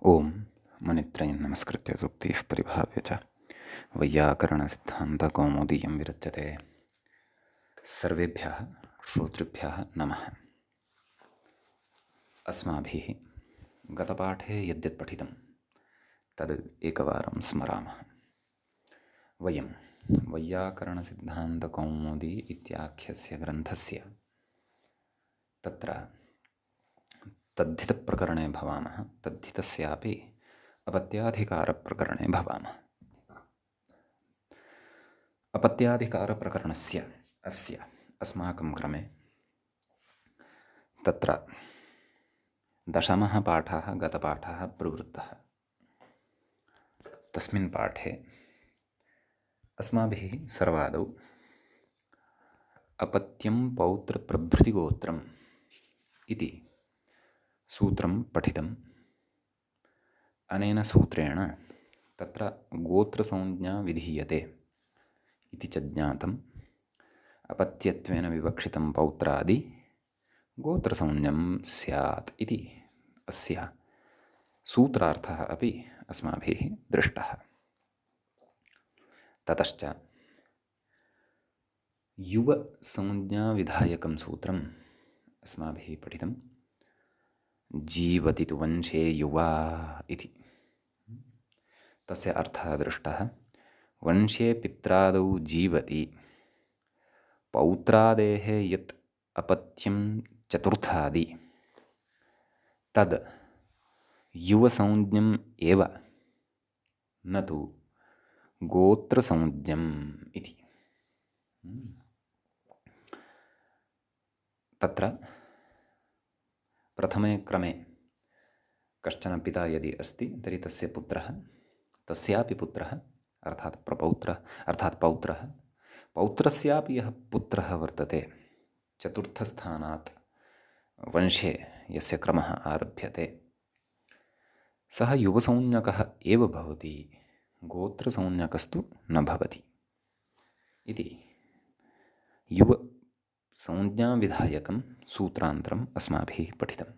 ओम मनित्रयं नमस्कृत्य सूक्तिः परिभाव्य च वैयाकरणसिद्धान्तकौमुदीयं विरच्यते। सर्वेभ्यः श्रोतृभ्यः नमः। अस्माभिः गतपाठे यद्यत् पठितं तद् एकवारं स्मरामः। वयं वैयाकरणसिद्धान्तकौमुदी इत्याख्यस्य ग्रन्थस्य तत्र तद्धितप्रकरणे भवामः। तद्धितस्यापि अपत्याधिकारप्रकरणे भवामः। अपत्याधिकारप्रकरणस्य अस्य अस्माकं क्रमे तत्र दशमः पाठः गतपाठः प्रवृत्तः। तस्मिन् पाठे अस्माभिः सर्वादौ अपत्यं पौत्रप्रभृतिगोत्रम् इति सूत्रं पठितम्। अनेन सूत्रेण तत्र गोत्रसंज्ञा विधीयते इति च ज्ञातम्। अपत्यत्वेन विवक्षितं पौत्रादि गोत्रसंज्ञं स्यात् इति अस्य सूत्रार्थः अपि अस्माभिः दृष्टः। ततश्च युवसंज्ञाविधायकं सूत्रम् अस्माभिः पठितं। जीवति तु वंशे युवा इति तस्य अर्थः दृष्टः। वंशे पित्रादौ जीवति, पौत्रादेः यत् अपत्यं चतुर्थादि तद् युवसंज्ञम् एव, न तु गोत्रसंज्ञम् इति। तत्र प्रथमे क्रमे कश्चन पिता यदि अस्ति तर्हि तस्य पुत्रः, तस्यापि पुत्रः अर्थात् प्रपौत्रः अर्थात् पौत्रः, पौत्रस्यापि यः पुत्रः वर्तते, चतुर्थस्थानात् वंशे यस्य क्रमः आरभ्यते, सः युवसंज्ञकः एव भवति, गोत्रसंज्ञकस्तु न भवति इति युवसंज्ञाविधायकं सूत्रान्तरम् अस्माभिः पठितम्।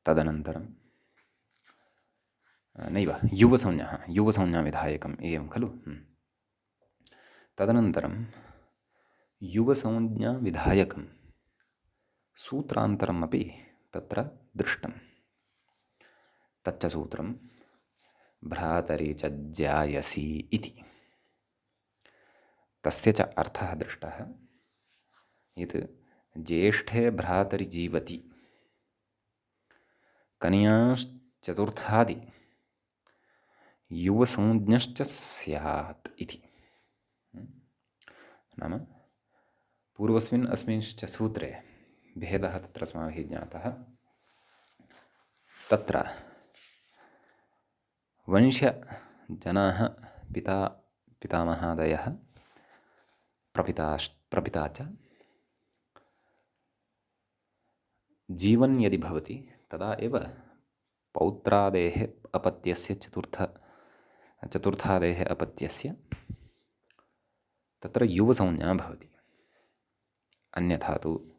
तदनन्तरं नैव युवसंज्ञाविधायकम् एवं खलु। तदनन्तरं युवसंज्ञाविधायकं सूत्रान्तरमपि तत्र दृष्टं। तच्च सूत्रं भ्रातरि च ज्यायसि इति। तस्य च अर्थः दृष्टः यत् ज्येष्ठे भ्रातरि जीवति, कन्याश्चतुर्थादि युवसंज्ञश्च स्यात् इति। नाम पूर्वस्मिन् अस्मिंश्च सूत्रे भेदः तत्र अस्माभिः ज्ञातः। तत्र वंशजनाः पितामहादयः प्रपिता च जीवन् यदि भवति तदा एव पौत्रादेः अपत्यस्य चतुर्थादेः अपत्यस्य तत्र युवसंज्ञा भवति। अन्यथा तु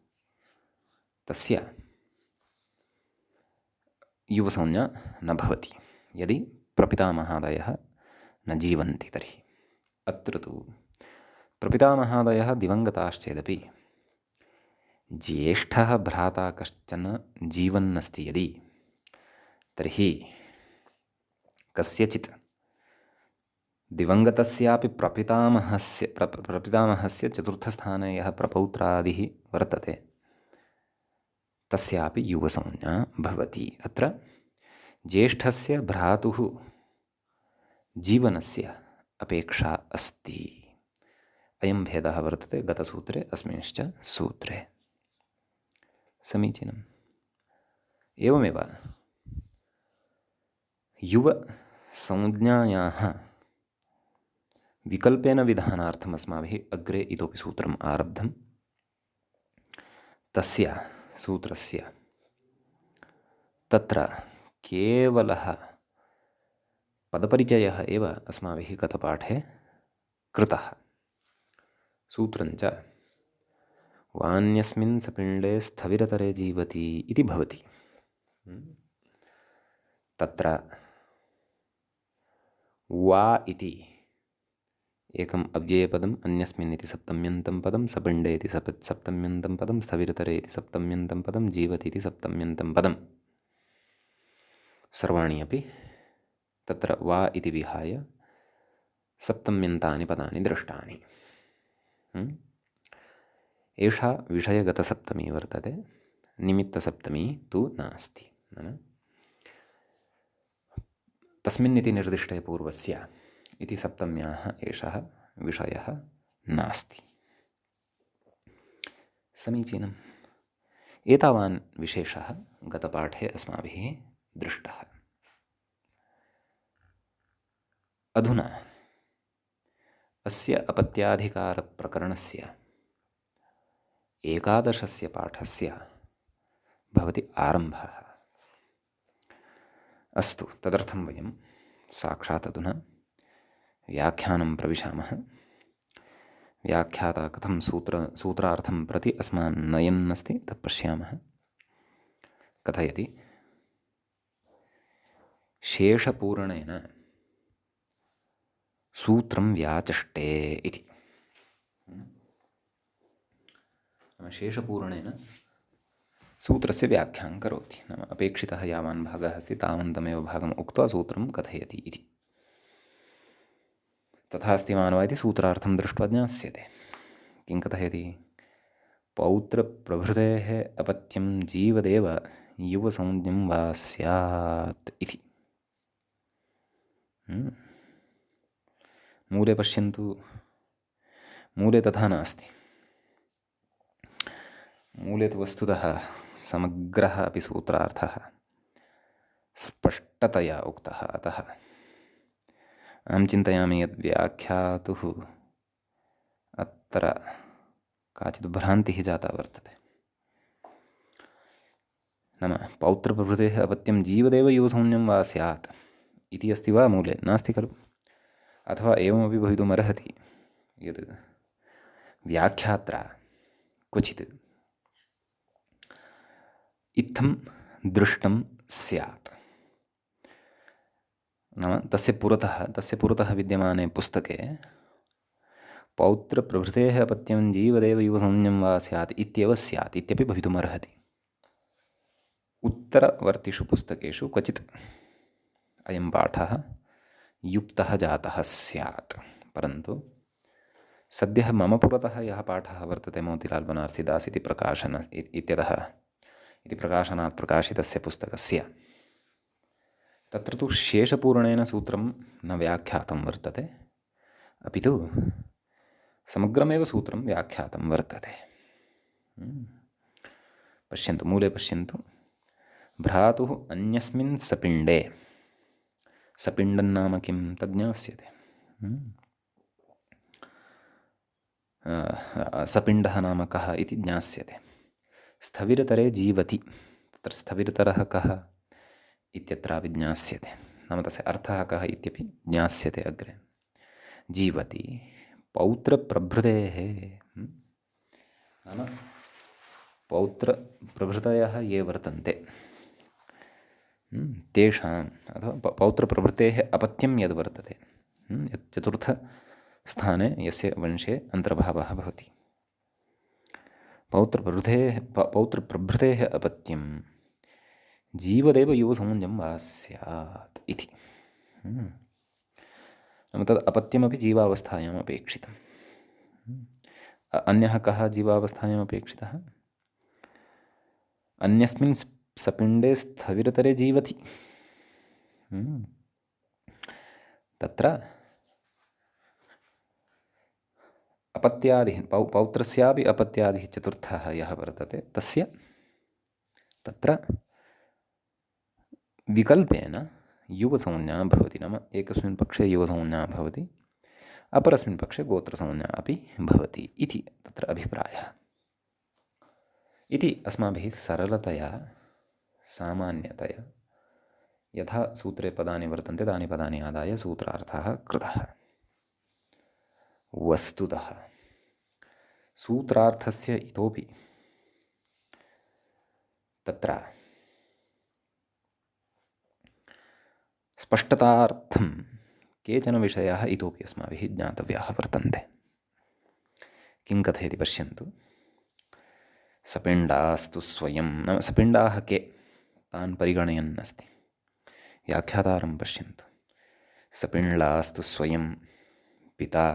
तस्य युवसंज्ञा न भवति यदि प्रपितामहादयः न जीवन्ति तर्हि। अत्र तु प्रपितामहादयः दिवङ्गताश्चेदपि ज्येष्ठः भ्राता कश्चन जीवन्नस्ति यदि, तर्हि कस्यचित् दिवङ्गतस्यापि प्रपितामहस्य चतुर्थस्थाने यः प्रपौत्रादिः वर्तते तस्यापि युवसंज्ञा भवति। अत्र ज्येष्ठस्य भ्रातुः जीवनस्य अपेक्षा अस्ति। अयं भेदः वर्तते गतसूत्रे अस्मिंश्च सूत्रे। समीचीनम्। एवमेव युवसंज्ञायाः विकल्पेन विधानार्थम् अस्माभिः अग्रे इतोपि सूत्रम् आरब्धं। तस्य सूत्रस्य तत्र केवलः पदपरिचयः एव अस्माभिः गतपाठे कृतः। सूत्रञ्च वान्यस्मिन् सपिण्डे स्थविरतरे जीवति इति भवति। तत्र वा इति एकम् अव्ययपदम् अन्यस्मिन् इति सप्तम्यन्तं पदं सपिण्डे इति सप्तम्यन्तं पदं स्थविरतरे इति सप्तम्यन्तं पदं जीवति इति सप्तम्यन्तं पदं सर्वाणि अपि तत्र वा इति विहाय सप्तम्यन्तानि पदानि दृष्टानि। एषा विषयगतसप्तमी वर्तते, निमित्तसप्तमी तु नास्ति। नाम तस्मिन्निति निर्दिष्टे पूर्वस्य इति सप्तम्याः एषः विषयः नास्ति। समीचीनम्। एतावान् विशेषः गतपाठे अस्माभिः दृष्टः। अधुना अस्य अपत्याधिकारप्रकरणस्य 11 पाठस्य भवति आरम्भः। अस्तु, तदर्थं वयं साक्षात् अधुना व्याख्यानं प्रविशामः। व्याख्याता कथं सूत्रार्थं प्रति अस्मान् नयन् अस्ति तत् पश्यामः। कथयति, शेषपूरणेन सूत्रं व्याचष्टे इति। शेषपूरणेन सूत्रस्य व्याख्यां करोति। नाम अपेक्षितः यावान् भागः अस्ति तावन्तमेव भागम् उक्त्वा सूत्रं कथयति इति। तथा अस्ति वा न वा इति सूत्रार्थं दृष्ट्वा ज्ञास्यते। किं कथयति? पौत्रप्रभृतेः अपत्यं जीवदेव युवसंज्ञं वा स्यात् इति। मूले पश्यन्तु, मूले तथा नास्ति। मूले तु वस्तुतः समग्रः अपि सूत्रार्थः स्पष्टतया उक्तः। अतः अहं चिन्तयामि यद् व्याख्यातुः अत्र काचित् भ्रान्तिः जाता वर्तते। नाम पौत्रप्रभृतेः अपत्यं जीवदेव युवसंज्ञं वा स्यात् इति अस्ति वा मूले? नास्ति खलु। अथवा एवमपि भवितुमर्हति यद् व्याख्यात्रा क्वचित् इत्थं दृष्टं स्यात्। नाम तस्य पुरतः विद्यमाने पुस्तके पौत्रप्रभृतेः अपत्यं जीवदेव युवसंज्ञं वा स्यात् इत्येव स्यात् इत्यपि भवितुमर्हति। उत्तरवर्तिषु पुस्तकेषु क्वचित् अयं पाठः युक्तः जातः स्यात्। परन्तु सद्यः मम पुरतः यः पाठः वर्तते मोतीलाल् बनारसीदास् इति प्रकाशनात् प्रकाशितस्य पुस्तकस्य, तत्र तु शेषपूरणेन सूत्रं न व्याख्यातं वर्तते, अपि तु समग्रमेव सूत्रं व्याख्यातं वर्तते। पश्यन्तु, मूले पश्यन्तु। भ्रातुः अन्यस्मिन् सपिण्डे, सपिण्डं नाम किं तद् ज्ञास्यते। सपिण्डः नाम कः इति ज्ञास्यते। स्थविरतरे जीवति, तत्र स्थविरतरः कः इत्यत्रापि ज्ञास्यते। नाम तस्य अर्थः कः इत्यपि ज्ञास्यते अग्रे। जीवति पौत्रप्रभृतेः, नाम पौत्रप्रभृतयः ये वर्तन्ते तेषाम्, अथवा पौत्रप्रभृतेः अपत्यं यद् वर्तते, यत् चतुर्थस्थाने यस्य वंशे अन्तर्भावः भवति, पौत्रप्रभृतेः अपत्यं जीवदेव युवसंज्ञं वा स्यात् इति। नाम तद् अपत्यमपि जीवावस्थायाम् अपेक्षितम्। अन्यः कः जीवावस्थायाम् अपेक्षितः? अन्यस्मिन् सपिण्डे स्थविरतरे जीवति। तत्र अपत्यादिः, पौत्रस्यापि अपत्यादिः चतुर्थः यः वर्तते तस्य तत्र विकल्पेन युवसंज्ञा भवति। नाम एकस्मिन् पक्षे युवसंज्ञा भवति, अपरस्मिन् पक्षे गोत्रसंज्ञा अपि भवति इति तत्र अभिप्रायः। इति अस्माभिः सरलतया सामान्यतया यथा सूत्रे पदानि वर्तन्ते तानि पदानि आदाय सूत्रार्थः कृतः। वस्तुतः सूत्रार्थस्य इतोपि तत्र स्पष्टतार्थं केचन विषयाः इतोपि अस्माभिः ज्ञातव्याः वर्तन्ते। किं कथयति पश्यन्तु। सपिण्डास्तु स्वयं, नाम सपिण्डाः के तान् परिगणयन् अस्ति। व्याख्यातारं पश्यन्तु। सपिण्डास्तु स्वयं पिता,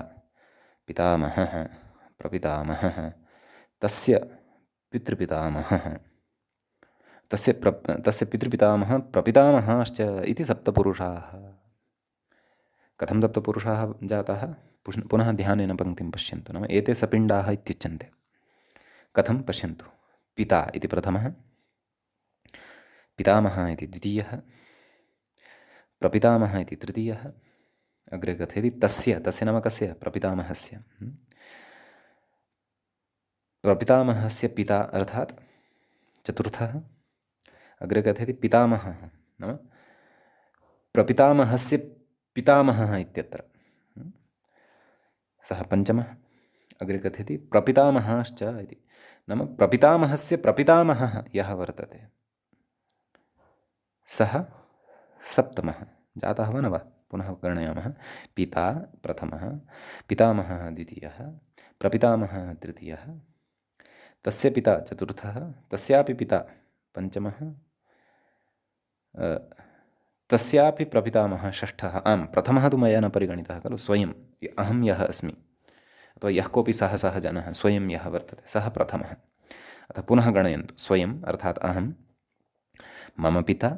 पितामहः, प्रपितामहः, तस्य पितृपितामहः, तस्य पितृपितामहः, प्रपितामहश्च इति सप्तपुरुषाः। कथं सप्तपुरुषाः जाताः? पुनः ध्यानेन पङ्क्तिं पश्यन्तु। नाम एते सपिण्डाः इत्युच्यन्ते। कथं पश्यन्तु। पिता इति प्रथमः, पितामहः इति द्वितीयः, प्रपितामहः इति तृतीयः, अग्रे कथयति तस्य नाम कस्य? प्रपितामहस्य। प्रपितामहस्य पिता अर्थात् चतुर्थः। अग्रे कथयति पितामहः नाम प्रपितामहस्य पितामहः इत्यत्र सः पञ्चमः। अग्रे कथयति प्रपितामहश्च इति, नाम प्रपितामहस्य प्रपितामहः यः वर्तते सः सप्तमः जातः वा न वा? पुनः गणयामः। पिता प्रथमः, पितामहः द्वितीयः, प्रपितामहः तृतीयः, तस्य पिता चतुर्थः, तस्यापि पिता पञ्चमः, तस्यापि प्रपितामहः षष्ठः। आम्, प्रथमः तु मया न परिगणितः खलु। स्वयं अहं यः अस्मि अथवा यः कोऽपि सः जनः स्वयं यः वर्तते सः प्रथमः। अतः पुनः गणयन्तु। स्वयम् अर्थात् अहं, मम पिता,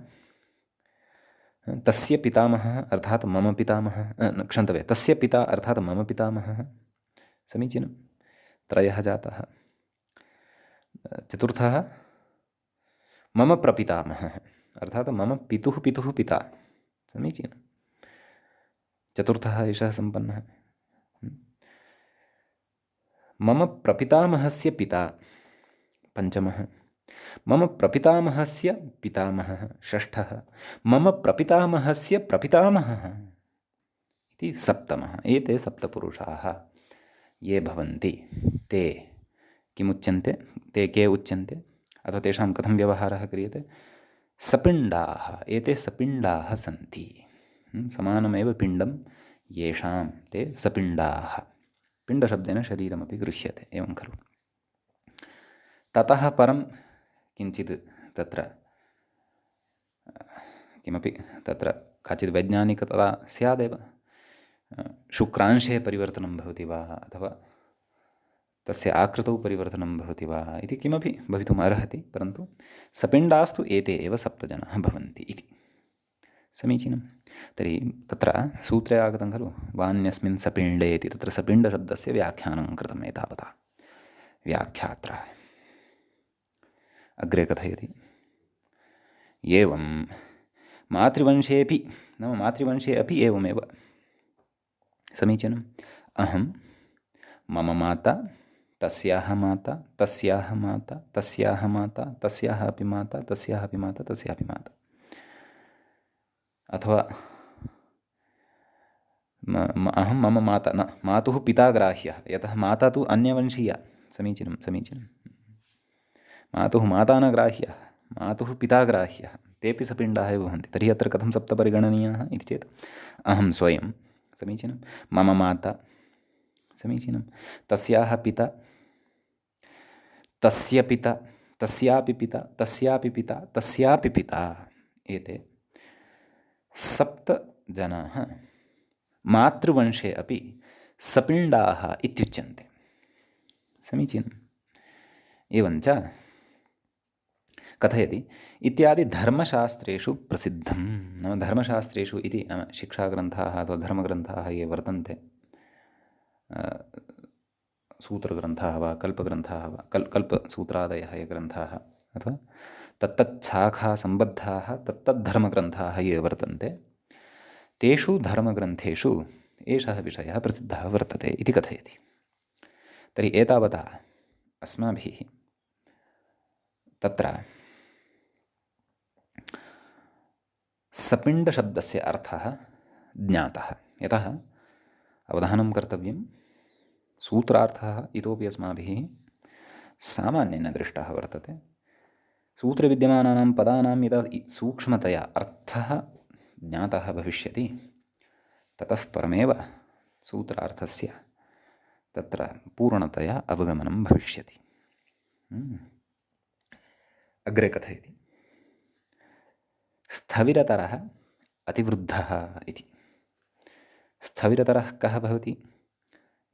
तस्य पितामहः अर्थात् मम पितामहः, क्षन्तव्य, तस्य पिता अर्थात् मम पितामहः। समीचीनं। त्रयः जातः। चतुर्थः मम प्रपितामहः अर्थात् मम पितुः पितुः पिता। समीचीनं। चतुर्थः एषः सम्पन्नः। मम प्रपितामहस्य पिता पञ्चमः, मम प्रपितामहस्य पितामहः षष्ठः, मम प्रपितामहस्य प्रपितामहः इति सप्तमः। एते सप्तपुरुषाः ये भवन्ति ते किमुच्यन्ते? ते के उच्यन्ते अथवा तेषां कथं व्यवहारः क्रियते? सपिण्डाः। एते सपिण्डाः सन्ति। समानमेव पिण्डं येषां ते सपिण्डाः। पिण्डशब्देन शरीरमपि गृह्यते, एवं खलु। ततः परं किञ्चित् तत्र किमपि तत्र काचित् वैज्ञानिकता स्यादेव। शुक्रांशे परिवर्तनं भवति वा अथवा तस्य आकृतौ परिवर्तनं भवति वा इति किमपि भवितुम् अर्हति, परन्तु सपिण्डास्तु एते एव सप्तजनाः भवन्ति इति। समीचीनं। तर्हि तत्र सूत्रे आगतं खलु वान्यस्मिन् सपिण्डे इति। तत्र सपिण्डशब्दस्य व्याख्यानं कृतम् एतावता व्याख्यात्रा। अग्रे कथयति एवं मातृवंशेऽपि, नाम मातृवंशे अपि एवमेव। समीचीनम्। अहं, मम माता, तस्याः माता, तस्याः माता, तस्याः माता, तस्याः अपि माता, तस्याः अपि माता, तस्यापि माता, अथवा अहं मम माता न, मातुः पिता ग्राह्यः, यतः माता तु अन्यवंशीया। समीचीनं समीचीनं। मातुः माता न ग्राह्यः, मातुः पिता ग्राह्यः, तेपि सपिण्डाः एव भवन्ति। तर्हि अत्र कथं सप्तपरिगणनीयाः इति चेत् अहं स्वयं, समीचीनं, मम माता, समीचीनं, तस्याः पिता, तस्य पिता, तस्यापि पिता, तस्यापि पिता, तस्यापि पिता, एते सप्तजनाः मातृवंशे अपि सपिण्डाः इत्युच्यन्ते। समीचीनम्। एवञ्च कथयति इत्यादि धर्मशास्त्रेषु प्रसिद्धं, नाम धर्मशास्त्रेषु इति नाम शिक्षाग्रन्थाः अथवा धर्मग्रन्थाः ये वर्तन्ते, सूत्रग्रन्थाः वा कल्पग्रन्थाः वा कल्पसूत्रादयः ये ग्रन्थाः अथवा तत्तच्छाखासम्बद्धाः तत्तद्धर्मग्रन्थाः ये वर्तन्ते, तेषु धर्मग्रन्थेषु एषः विषयः प्रसिद्धः वर्तते इति कथयति। तर्हि एतावता अस्माभिः तत्र सपिण्डशब्दस्य अर्थः ज्ञातः। यतः अवधानं कर्तव्यं, सूत्रार्थः इतोपि अस्माभिः सामान्येन दृष्टः वर्तते। सूत्रे विद्यमानानां पदानां यदा सूक्ष्मतया अर्थः ज्ञातः भविष्यति ततः परमेव सूत्रार्थस्य तत्र पूर्णतया अवगमनं भविष्यति। अग्रे कथयति स्थविरतरः अतिवृद्धः इति। स्थविरतरः कः भवति?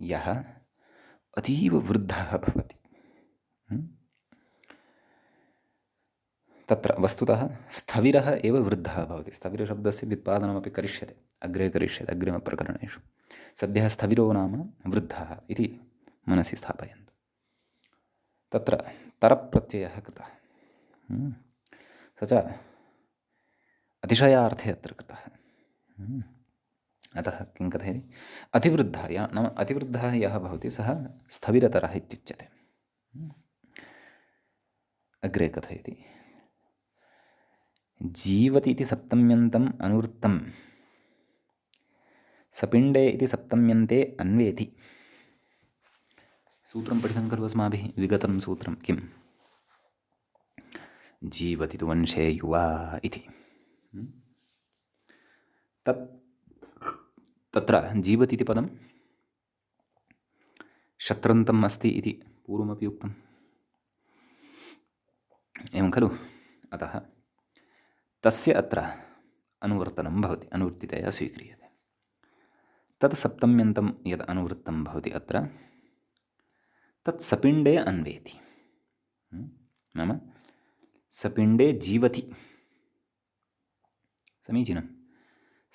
यः अतीव वृद्धः भवति। तत्र वस्तुतः स्थविरः एव वृद्धः भवति। स्थविरशब्दस्य व्युत्पादनमपि करिष्यते, अग्रे करिष्यते अग्रिमप्रकरणेषु। सद्यः स्थविरो नाम वृद्धः इति मनसि स्थापयन्तु। तत्र तरप्रत्ययः कृतः, स च अतिशयार्थे अत्र कृतः। अतः किं कथयति? अतिवृद्धः नाम अतिवृद्धः यः भवति सः स्थविरतरः इत्युच्यते। अग्रे कथयति जीवति इति सप्तम्यन्तम् अनुवृत्तं सपिण्डे इति सप्तम्यन्ते अन्वेति। सूत्रं पठितं खलु अस्माभिः, विगतं सूत्रं किं? जीवति तु वंशे युवा इति। तत्र जीवति इति पदं शत्रन्तम् अस्ति इति पूर्वमपि उक्तम्, एवं खलु? अतः तस्य अत्र अनुवर्तनं भवति, अनुवृत्तितया स्वीक्रियते। तत् सप्तम्यन्तं यद् अनुवृत्तं भवति अत्र तत् सपिण्डे अन्वेति, नाम सपिण्डे जीवति। समीचीनं।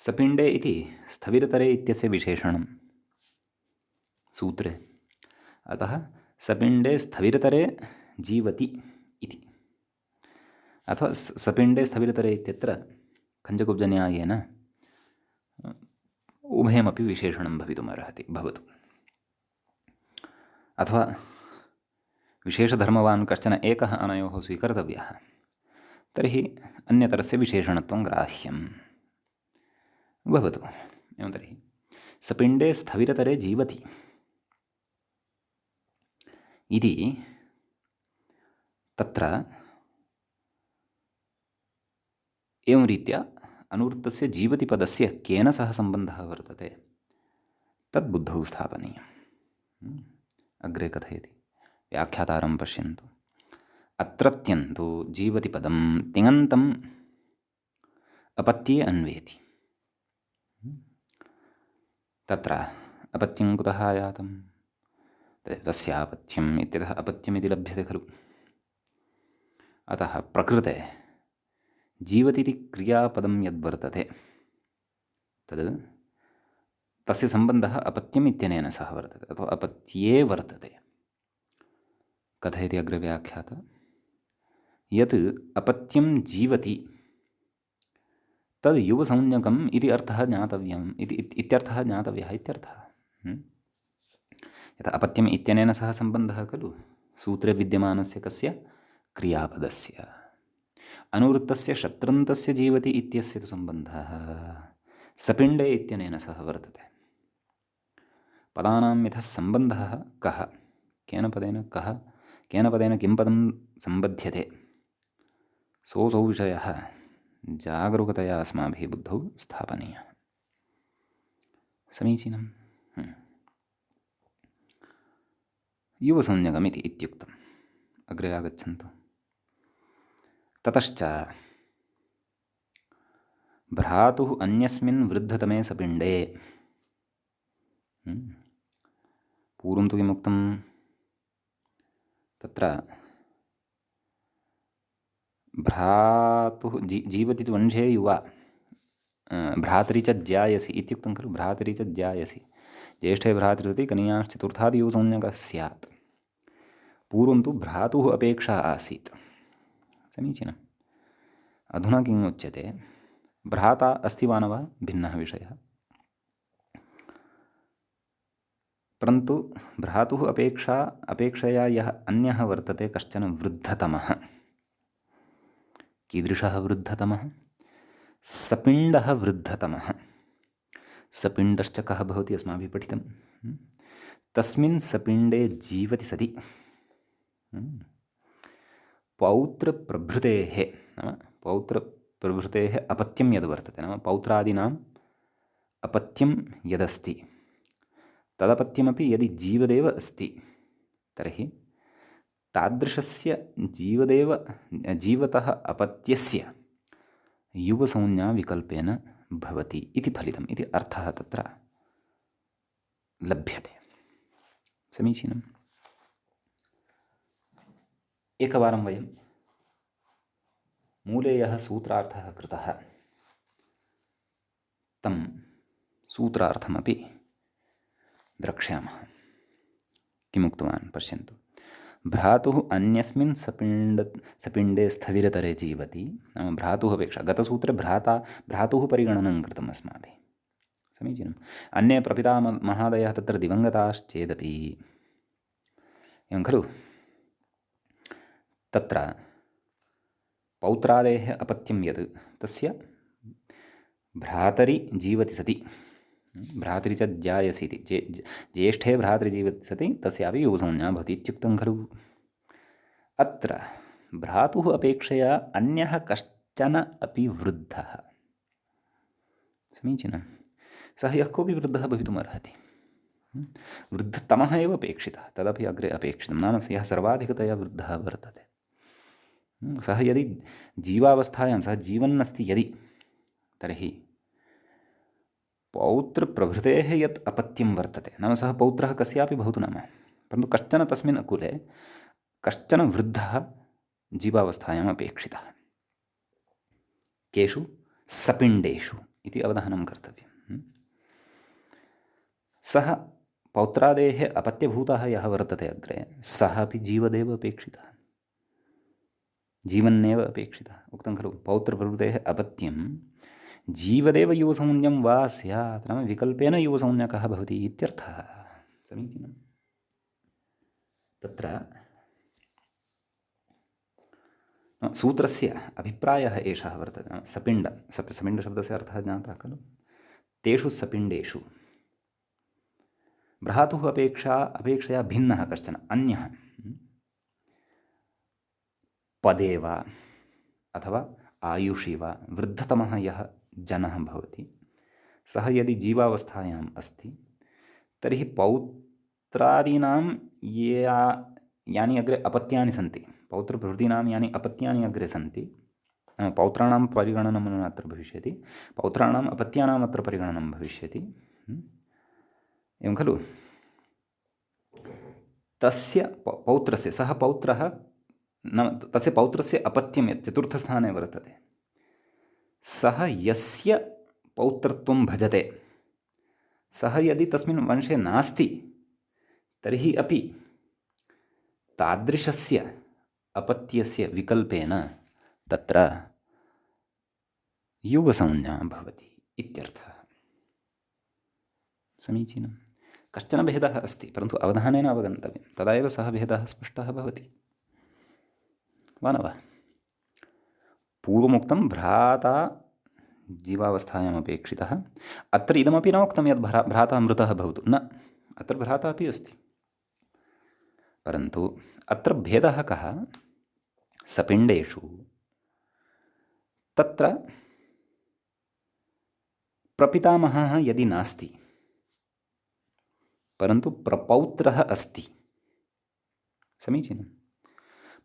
सपिण्डे इति स्थविरतरे इत्यस्य विशेषणं सूत्रे, अतः सपिण्डे स्थविरतरे जीवति इति। अथवा सपिण्डे स्थविरतरे इत्यत्र खञ्जकुब्जन्यायेन उभयमपि विशेषणं भवितुमर्हति, भवतु। अथवा विशेषधर्मवान् कश्चन एकः अनयोः स्वीकर्तव्यः, तर्हि अन्यतरस्य विशेषणत्वं ग्राह्यं भवतु। एवं तर्हि सपिण्डे स्थविरतरे जीवति इति तत्र एवं रीत्या अनुवृत्तस्य जीवति पदस्य केन सह सम्बन्धः वर्तते तद्बुद्धौ स्थापनीयम्। अग्रे कथयति, व्याख्यातारं पश्यन्तु। अत्रत्यन्तु जीवति पदं तिङन्तम् अपत्ये अन्वेति। तत्र अपत्यं कुतः आयातं? तस्यापत्यम् इत्यतः अपत्यमिति लभ्यते खलु। अतः प्रकृते जीवति इति क्रियापदं यद्वर्तते तद् तस्य सम्बन्धः अपत्यम् इत्यनेन सह वर्तते, अथवा अपत्ये वर्तते। कथयति अग्रे व्याख्याता, यत् अपत्यं जीवति तद् युवसंज्ञकम् इति अर्थः ज्ञातव्यम् इत्यर्थः ज्ञातव्यः इत्यर्थः। यथा अपत्यम् इत्यनेन सह सम्बन्धः खलु सूत्रे विद्यमानस्य कस्य? क्रियापदस्य। अनुवृत्तस्य शत्रन्तस्य जीवति इत्यस्य तु सम्बन्धः सपिण्डे इत्यनेन सह वर्तते। पदानां यतः सम्बन्धः कः, केन पदेन कः, केन पदेन किं पदं सम्बध्यते, सोऽसौ विषयः जागरूकतया अस्माभिः बुद्धौ स्थापनीयः। समीचीनं। युवसंज्ञकमिति इत्युक्तम्। अग्रे आगच्छन्तु। ततश्च भ्रातुः अन्यस्मिन् वृद्धतमे सपिण्डे। पूर्वं तु किमुक्तं? तत्र भ्रातुः जीवति तु वंशे युवा, भ्रातरि च ज्यायसि इत्युक्तं खलु। भ्रातरि च ज्यायसि, ज्येष्ठे भ्रातृसति कनियाश्चतुर्थादि युवसंज्ञकः स्यात्। पूर्वं तु भ्रातुः अपेक्षा आसीत्। समीचीनम्। अधुना किम् उच्यते? भ्राता अस्ति वा न वा भिन्नः विषयः, परन्तु भ्रातुः अपेक्षया यः अन्यः वर्तते कश्चन वृद्धतमः। कीदृशः वृद्धतमः? सपिण्डः वृद्धतमः। सपिण्डश्च कः भवति अस्माभिः पठितं। तस्मिन् सपिण्डे जीवति सति पौत्रप्रभृतेः, नाम प्रभृतेः अपत्यं यद् वर्तते, नाम पौत्रादीनाम् अपत्यं यदस्ति तदपत्यमपि यदि जीवदेव अस्ति तर्हि तादृशस्य जीवतः अपत्यस्य युवसंज्ञा विकल्पेन भवति इति फलितम् इति अर्थः तत्र लभ्यते। समीचीनम्। एकवारं वयं मूले यः सूत्रार्थः कृतः तं सूत्रार्थमपि द्रक्ष्यामः। किमुक्तवान् पश्यन्तु। भ्रातुः अन्यस्मिन् सपिण्डे स्थविरतरे जीवति, नाम भ्रातुः अपेक्षा गतसूत्रे भ्रातुः परिगणनं कृतम् अस्माभिः। समीचीनम्। अन्ये प्रपितामहादयः तत्र दिवङ्गताश्चेदपि, एवं खलु, तत्र पौत्रादेः अपत्यं यत् तस्य भ्रातरि जीवति सति, भ्रातरि च जायसी इति, ज्येष्ठे भ्रातरि जीवति सति तस्यापि युवसंज्ञा भवति इत्युक्तं खलु। अत्र भ्रातुः अपेक्षया अन्यः कश्चन अपि वृद्धः, समीचीनं, सः यः कोऽपि वृद्धः भवितुमर्हति, वृद्धतमः एव अपेक्षितः, तदपि अग्रे अपेक्षितं, नाम यः सर्वाधिकतया वृद्धः वर्तते सः यदि जीवावस्थायां सः जीवन् अस्ति यदि, तर्हि पौत्रप्रभृतेः यत् अपत्यं वर्तते, नाम सः पौत्रः कस्यापि भवतु नाम, परन्तु कश्चन तस्मिन् कुले कश्चन वृद्धः जीवावस्थायाम् अपेक्षितः। केषु? सपिण्डेषु इति अवधानं कर्तव्यं। सः पौत्रादेः अपत्यभूतः यः वर्तते अग्रे, सः अपि जीवदेव अपेक्षितः, जीवन्नेव अपेक्षितः। उक्तं खलु, पौत्रप्रभृतेः अपत्यं जीवदेव युवसंज्ञं वा स्यात्, नाम विकल्पेन युवसंज्ञा कः भवति इत्यर्थः। समीचीनं। तत्र सूत्रस्य अभिप्रायः एषः वर्तते। सपिण्डशब्दस्य अर्थः ज्ञातः खलु। तेषु सपिण्डेषु भ्रातुः अपेक्षया भिन्नः कश्चन अन्यः पदे वा अथवा आयुषि वा वृद्धतमः यः जनः भवति, सः यदि जीवावस्थायाम् अस्ति तर्हि पौत्रादीनां यानि अग्रे अपत्यानि सन्ति, पौत्रप्रभृतीनां यानि अपत्यानि अग्रे सन्ति, पौत्राणां परिगणनं अत्र भविष्यति, पौत्राणाम् अपत्यानाम् अत्र परिगणनं भविष्यति, एवं खलु। तस्य पौत्रस्य, सः पौत्रः नाम तस्य पौत्रस्य अपत्यं यत् चतुर्थस्थाने वर्तते, सः यस्य पौत्रत्वं भजते, सः यदि तस्मिन् वंशे नास्ति तर्हि अपि तादृशस्य अपत्यस्य विकल्पेन तत्र युवसंज्ञा भवति इत्यर्थः। समीचीनं। कश्चन भेदः अस्ति, परन्तु अवधानेन अवगन्तव्यं, तदा एव सः भेदः स्पष्टः भवति, वा न वा? पूर्वमुक्तं भ्राता जीवावस्थायाम् अपेक्षितः, अत्र इदमपि न उक्तं यत् भ्राता मृतः भवतु, न, अत्र भ्राता अपि अस्ति, परन्तु अत्र भेदः कः? सपिण्डेषु तत्र प्रपितामहः यदि नास्ति परन्तु प्रपौत्रः अस्ति, समीचीनं,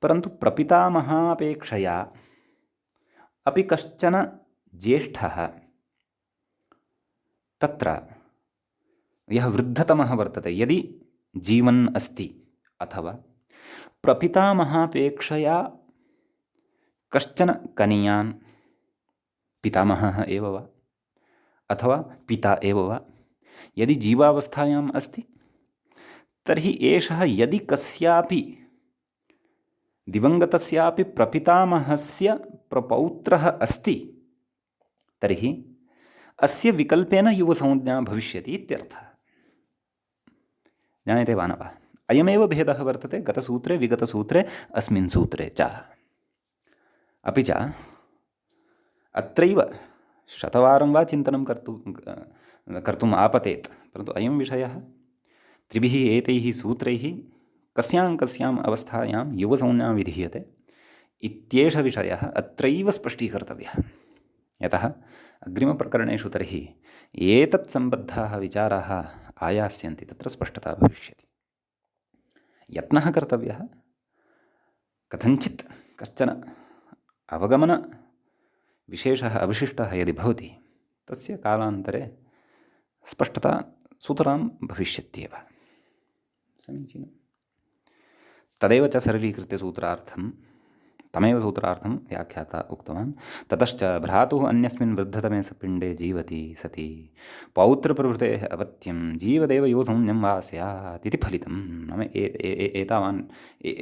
परन्तु प्रपितामहापेक्षया अपि कश्चन ज्येष्ठः तत्र यः वृद्धतमः वर्तते यदि जीवन् अस्ति, अथवा प्रपितामहापेक्षया कश्चन कनीयान्, पितामहः एव वा अथवा पिता एव वा, यदि जीवावस्थायाम् अस्ति तर्हि एषः यदि कस्यापि दिवङ्गतस्यापि प्रपितामहस्य प्रपौत्रः अस्ति तर्हि अस्य विकल्पेन युवसंज्ञा भविष्यति इत्यर्थः। ज्ञायते वा न वा? अयमेव भेदः वर्तते गतसूत्रे, विगतसूत्रे, अस्मिन् सूत्रे च। अपि च अत्रैव शतवारं वा चिन्तनं कर्तुम् आपतेत्, परन्तु अयं विषयः त्रिभिः एतैः सूत्रैः कस्यां अवस्थायां युवसंज्ञा विधीयते इत्येष विषयः अत्रैव स्पष्टीकर्तव्यः। यतः अग्रिमप्रकरणेषु तर्हि एतत् सम्बद्धाः विचाराः आयास्यन्ति, तत्र स्पष्टता भविष्यति। यत्नः कर्तव्यः। कथञ्चित् कश्चन अवगमनविशेषः अवशिष्टः यदि भवति, तस्य कालान्तरे स्पष्टता सुतरां भविष्यत्येव। समीचीनं। तदेव च सरलीकृत्य सूत्रार्थं, तमेव सूत्रार्थं व्याख्याता उक्तवान्। ततश्च भ्रातुः अन्यस्मिन् वृद्धतमे सपिण्डे जीवति सति पौत्रप्रभृतेः अपत्यं जीवदेव युवसंज्ञं वा स्यात् इति फलितं। नाम एतावान्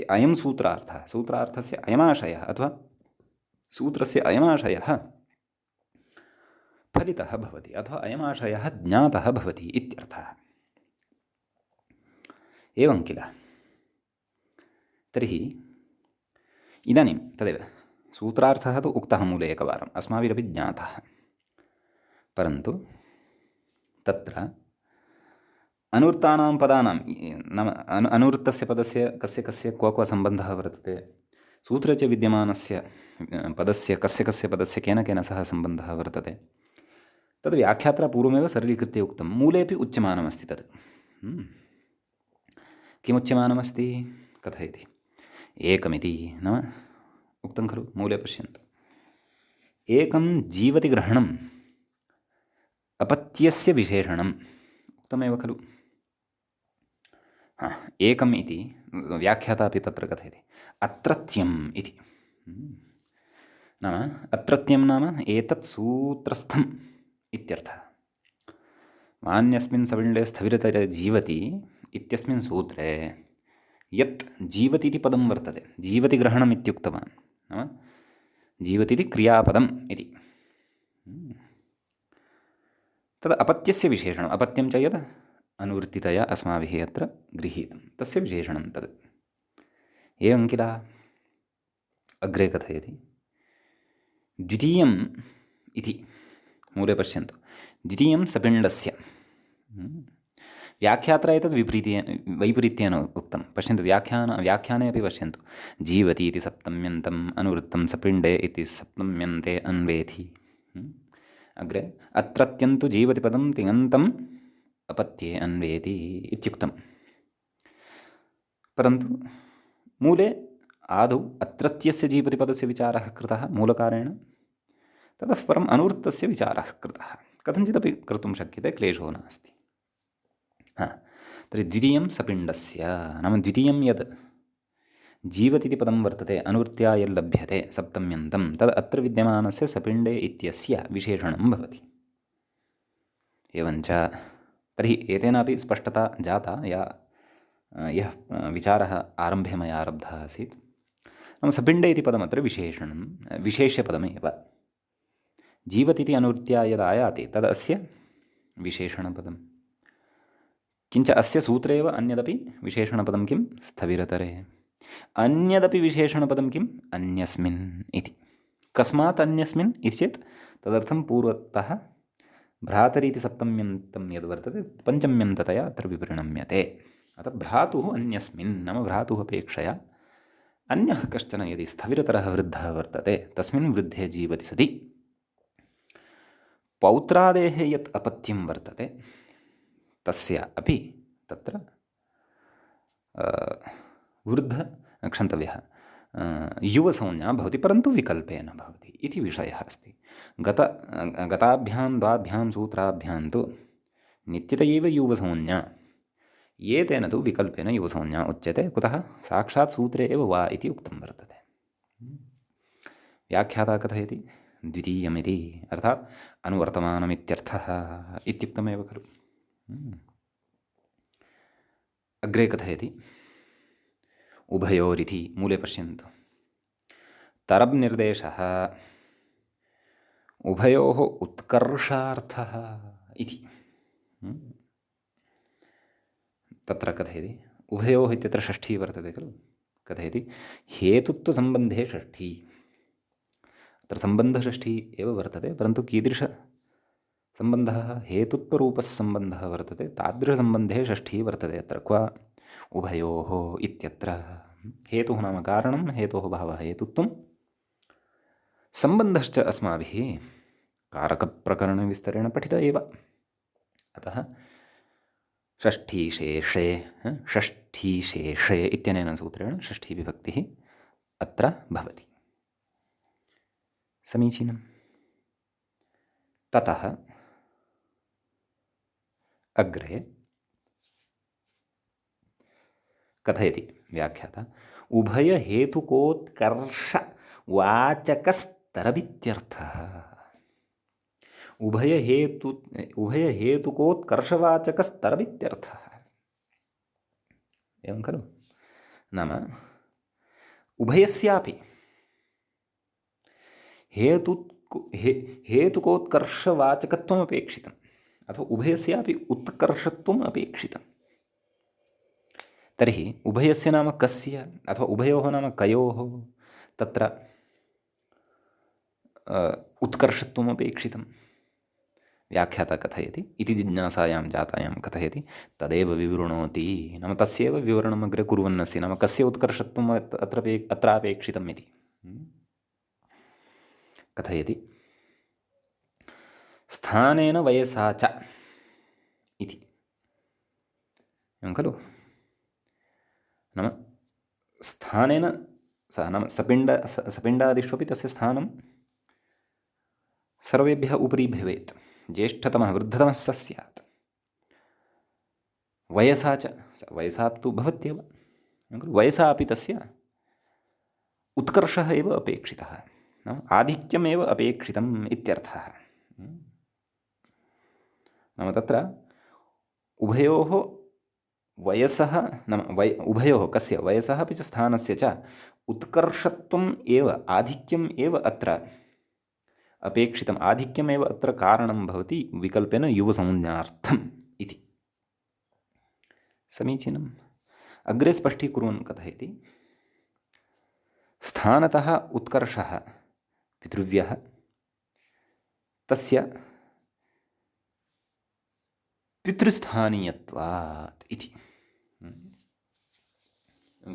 अयं सूत्रार्थः, सूत्रार्थस्य अयमाशयः अथवा सूत्रस्य अयमाशयः फलितः भवति अथवा अयमाशयः ज्ञातः भवति इत्यर्थः। एवं किल। तर्हि इदानीं तदेव सूत्रार्थः तु उक्तः मूले एकवारम्, अस्माभिरपि ज्ञातः, परन्तु तत्र अनुवृत्तानां पदानां नाम अनुवृत्तस्य पदस्य कस्य कस्य क्व सम्बन्धः वर्तते, सूत्रे च विद्यमानस्य पदस्य कस्य कस्य पदस्य केन केन सह सम्बन्धः वर्तते, तद् व्याख्यात्रा पूर्वमेव सरलीकृत्य उक्तं। मूलेपि उच्यमानमस्ति तत्। किमुच्यमानमस्ति कथयति। एकमिति नाम उक्तं खलु मूले, पश्यन्तु। एकं जीवति ग्रहणम् अपत्यस्य विशेषणम् उक्तमेव खलु। एकम् इति व्याख्याता अपि तत्र कथयति अत्रत्यम् इति। नाम अत्रत्यं नाम एतत् सूत्रस्थम् इत्यर्थः। वान्यस्मिन् सविण्डे स्थविरतरे जीवति इत्यस्मिन् सूत्रे यत् जीवति इति पदं वर्तते, जीवति ग्रहणम् इत्युक्तवान्, नाम जीवति इति क्रियापदम् इति। तद् अपत्यस्य विशेषणम्। अपत्यं च यद् अनुवृत्तितया अस्माभिः अत्र गृहीतं, तस्य विशेषणं तद्। एवं किल। अग्रे कथयति द्वितीयम् इति मूले, पश्यन्तु। द्वितीयं सपिण्डस्य। व्याख्यात्रा एतद् वैपरीत्येन उक्तं। पश्यन्तु, व्याख्याने अपि पश्यन्तु। जीवति इति सप्तम्यन्तम् अनुवृत्तं सपिण्डे इति सप्तम्यन्ते अन्वेति। अग्रे अत्रत्यन्तु जीवति पदं तिङन्तम् अपत्ये अन्वेति इत्युक्तं। परन्तु मूले आदौ अत्रत्यस्य जीवति पदस्य विचारः कृतः मूलकारेण, ततः परम् अनुवृत्तस्य विचारः कृतः। कथञ्चिदपि कर्तुं शक्यते, क्लेशो नास्ति। तर्हि द्वितीयं सपिण्डस्य नाम द्वितीयं यद् जीवति इति पदं वर्तते, अनुवृत्त्या यल्लभ्यते सप्तम्यन्तं, तद् अत्र विद्यमानस्य सपिण्डे इत्यस्य विशेषणं भवति। एवञ्च तर्हि एतेनापि स्पष्टता जाता, यः विचारः आरम्भे मया आरब्धः आसीत्। नाम सपिण्डे इति पदमत्र विशेषणं, विशेष्यपदमेव। जीवति इति अनुवृत्त्या यदायाति तदस्य विशेषणपदं। किञ्च अस्य सूत्रे एव अन्यदपि विशेषणपदं किं स्थविरतरे, अन्यदपि विशेषणपदं किम् अन्यस्मिन् इति। कस्मात् अन्यस्मिन् इति चेत् तदर्थं पूर्वतः भ्रातरीति सप्तम्यन्तं यद्वर्तते पञ्चम्यन्ततया अत्र विपरिणम्यते। अतः भ्रातुः अन्यस्मिन् नाम भ्रातुः अपेक्षया अन्यः कश्चन यदि स्थविरतरः वृद्धः वर्तते, तस्मिन् वृद्धे जीवति सति पौत्रादेः यत् अपत्यं वर्तते तस्य अपि तत्र क्षन्तव्यः युवसंज्ञा भवति, परन्तु विकल्पेन भवति इति विषयः अस्ति। गताभ्यां द्वाभ्यां सूत्राभ्यां तु नित्यतयैव युवसंज्ञा, एतेन तु विकल्पेन युवसंज्ञा उच्यते। कुतः? साक्षात् सूत्रे एव वा इति उक्तं वर्तते। व्याख्याता कथयति द्वितीयमिति, अर्थात् अनुवर्तमानमित्यर्थः इत्युक्तमेव खलु। अग्रे कथयति उभयोरिति मूले, पश्यन्तु। तरब् निर्देशः उभयोः उत्कर्षार्थः इति तत्र कथयति। उभयोः इत्यत्र षष्ठी वर्तते खलु। कथयति हेतुत्वसम्बन्धे षष्ठी। अत्र सम्बन्धषष्ठी एव वर्तते, परन्तु कीदृशसम्बन्धः? हेतुत्वरूपस्सम्बन्धः वर्तते, तादृशसम्बन्धे षष्ठी वर्तते। अत्र क्व उभयोः इत्यत्र हेतुः नाम कारणं, हेतोः भावः हेतुत्वं, सम्बन्धश्च अस्माभिः कारकप्रकरणविस्तरेण पठित एव। अतः षष्ठीशेषे षष्ठीशेषे इत्यनेन सूत्रेण षष्ठीविभक्तिः अत्र भवति। समीचीनं। ततः अग्रे कथयति व्याख्याता उभयहेतुकोत्कर्षवाचकस्तरवित्यर्थः। उभयहेतुकोत्कर्षवाचकस्तरवित्यर्थः। एवं खलु? नाम उभयस्यापि हेतुकोत्कर्षवाचकत्वम् अपेक्षितम् अथवा उभयस्यापि उत्कर्षत्वम् अपेक्षितम्। तर्हि उभयस्य नाम कस्य अथवा उभयोः नाम कयोः तत्र उत्कर्षत्वम् अपेक्षितं। व्याख्याता कथयति इति जिज्ञासायां जातायां कथयति तदेव विवृणोति। नाम तस्यैव विवरणम् अग्रे कुर्वन्नस्ति। नाम कस्य उत्कर्षत्वम् अत्र अपेक्षितम् इति कथयति। स्थानेन वयसा च इति। एवं खलु? नाम स्थानेन सः नाम सपिण्डादिष्वपि तस्य स्थानं सर्वेभ्यः उपरि भवेत्। ज्येष्ठतमः वृद्धतमः स स्यात्। वयसा च वयसा तु भवत्येव। वयसा अपि तस्य उत्कर्षः एव अपेक्षितः। नाम आधिक्यमेव अपेक्षितम् इत्यर्थः। नाम तत्र उभयोः वयसः नाम उभयोः कस्य वयसः अपि च स्थानस्य च उत्कर्षत्वम् एव आधिक्यम् एव अत्र अपेक्षितम्। आधिक्यमेव अत्र कारणं भवति विकल्पेन युवसंज्ञार्थम् इति। समीचीनम्। अग्रे स्पष्टीकुर्वन् कथयति स्थानतः उत्कर्षः पितृव्यः तस्य पितृस्थानीयत्वात् इति।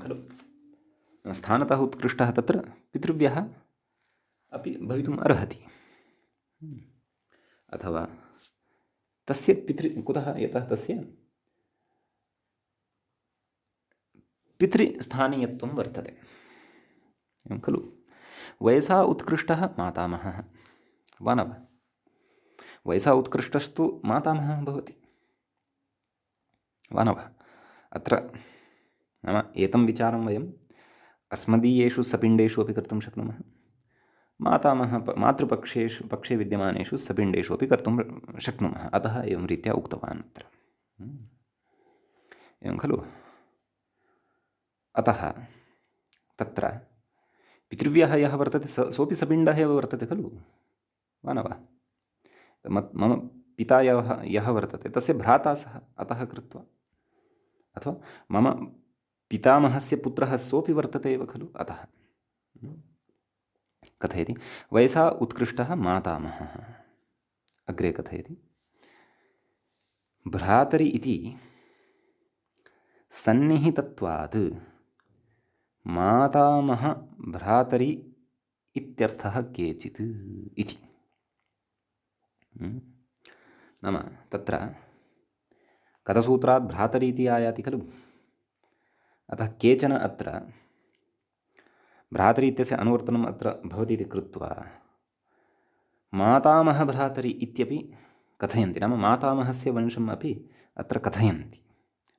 खलु? स्थानतः उत्कृष्टः तत्र पितृव्यः अपि भवितुम् अर्हति। अथवा तस्य कुतः यतः तस्य पितृस्थानीयत्वं वर्तते। एवं खलु? वयसा उत्कृष्टः मातामहः वा न वा? वयसा उत्कृष्टस्तु मातामहः भवति वा न वा? अत्र नाम एतं विचारं वयम् अस्मदीयेषु सपिण्डेषु अपि कर्तुं शक्नुमः। मातृपक्षे विद्यमानेषु सपिण्डेषु अपि कर्तुं शक्नुमः। अतः एवं रीत्या उक्तवान् अत्र। एवं खलु? अतः तत्र पितृव्यः यः वर्तते सोऽपि सपिण्डः एव वर्तते खलु वा न वा? मम पिता यः वर्तते तस्य भ्राता सः अतः कृत्वा, अथवा मम पितामहस्य पुत्रः सोऽपि वर्तते एव खलु अतः। कथयति वयसा उत्कृष्टः मातामहः। अग्रे कथयति भ्रातरि इति सन्निहितत्वात् मातामह भ्रातरि इत्यर्थः केचित् इति। नाम तत्र कथसूत्रात् भ्रातरि इति आयाति खलु। अतः केचन अत्र भ्रातरि इत्यस्य अनुवर्तनम् अत्र भवति इति कृत्वा मातामहभ्रातरि इत्यपि कथयन्ति। नाम मातामहस्य वंशम् अपि अत्र कथयन्ति।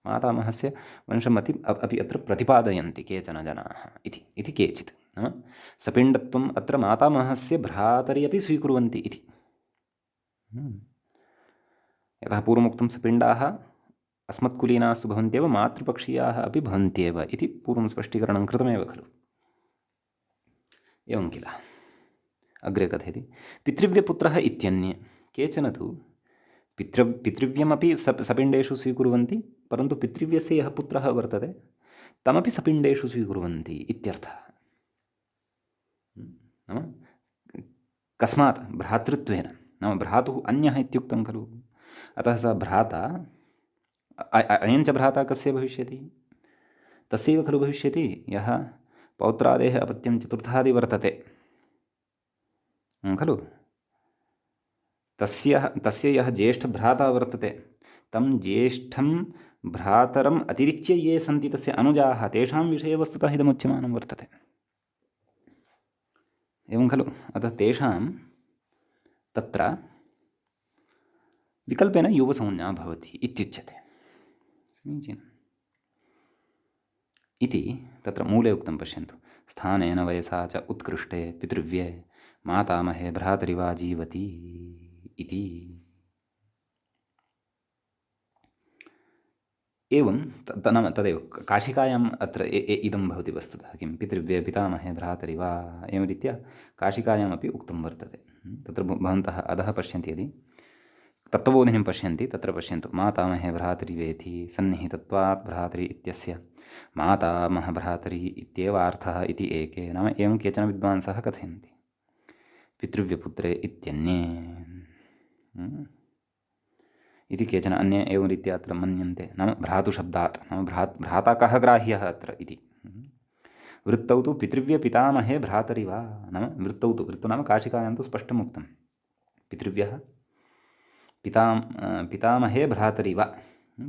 मातामहस्य वंशम् अपि अत्र प्रतिपादयन्ति केचन जनाः इति केचित्। नाम सपिण्डत्वम् अत्र मातामहस्य भ्रातरि अपि स्वीकुर्वन्ति इति। यतः पूर्वमुक्तं सपिण्डाः अस्मत्कुलीनास्तु भवन्त्येव मातृपक्षीयाः अपि भवन्त्येव इति पूर्वं स्पष्टीकरणं कृतमेव खलु। एवं किल। अग्रे कथयति पितृव्यपुत्रः इत्यन्ये केचन तु पितृव्यमपि सपिण्डेषु स्वीकुर्वन्ति, परन्तु पितृव्यस्य यः पुत्रः वर्तते तमपि सपिण्डेषु स्वीकुर्वन्ति इत्यर्थः। नाम कस्मात् भ्रातृत्वेन, नाम भ्रातुः अन्यः इत्युक्तं खलु। अतः सः भ्राता अयञ्च भ्राता कस्य भविष्यति? तस्यैव खलु भविष्यति यः पौत्रादेः अपत्यं चतुर्थादि वर्तते खलु। तस्य यः ज्येष्ठभ्राता वर्तते तं ज्येष्ठं भ्रातरम् अतिरिच्य ये सन्ति तस्य अनुजाः तेषां विषये वस्तुतः इदमुच्यमानं वर्तते। एवं खलु। अतः तेषां तत्र विकल्पेन युवसंज्ञा भवति इत्युच्यते। समीचीनम्। इति तत्र मूले उक्तं पश्यन्तु। स्थानेन वयसा च उत्कृष्टे पितृव्ये मातामहे भ्रातरिवा जीवति इति। एवं नाम तदेव काशिकायाम् अत्र इदं भवति वस्तुतः किं पितृव्ये पितामहे भ्रातरिवा एवं रीत्या काशिकायामपि उक्तं वर्तते। तत्र भवन्तः अधः पश्यन्ति यदि तत्त्वबोधिनीं पश्यन्ति तत्र पश्यन्तु मातामहे भ्रातरिवेति सन्निहितत्वात् भ्रातरि इत्यस्य मातामहभ्रातरि इत्येवार्थः इति एके। नाम एवं केचन विद्वांसः कथयन्ति। पितृव्यपुत्रे इत्यन्ये इति केचन अन्ये एवं रीत्या अत्र मन्यन्ते। नाम भ्रातुशब्दात् नाम भ्राता कः ग्राह्यः अत्र इति। वृत्तौ तु पितृव्य पितामहे भ्रातरिवा। नाम वृत्तौ तु नाम काशिकायां तु स्पष्टम् उक्तं पितृव्यः पितामहे भ्रातरिवा।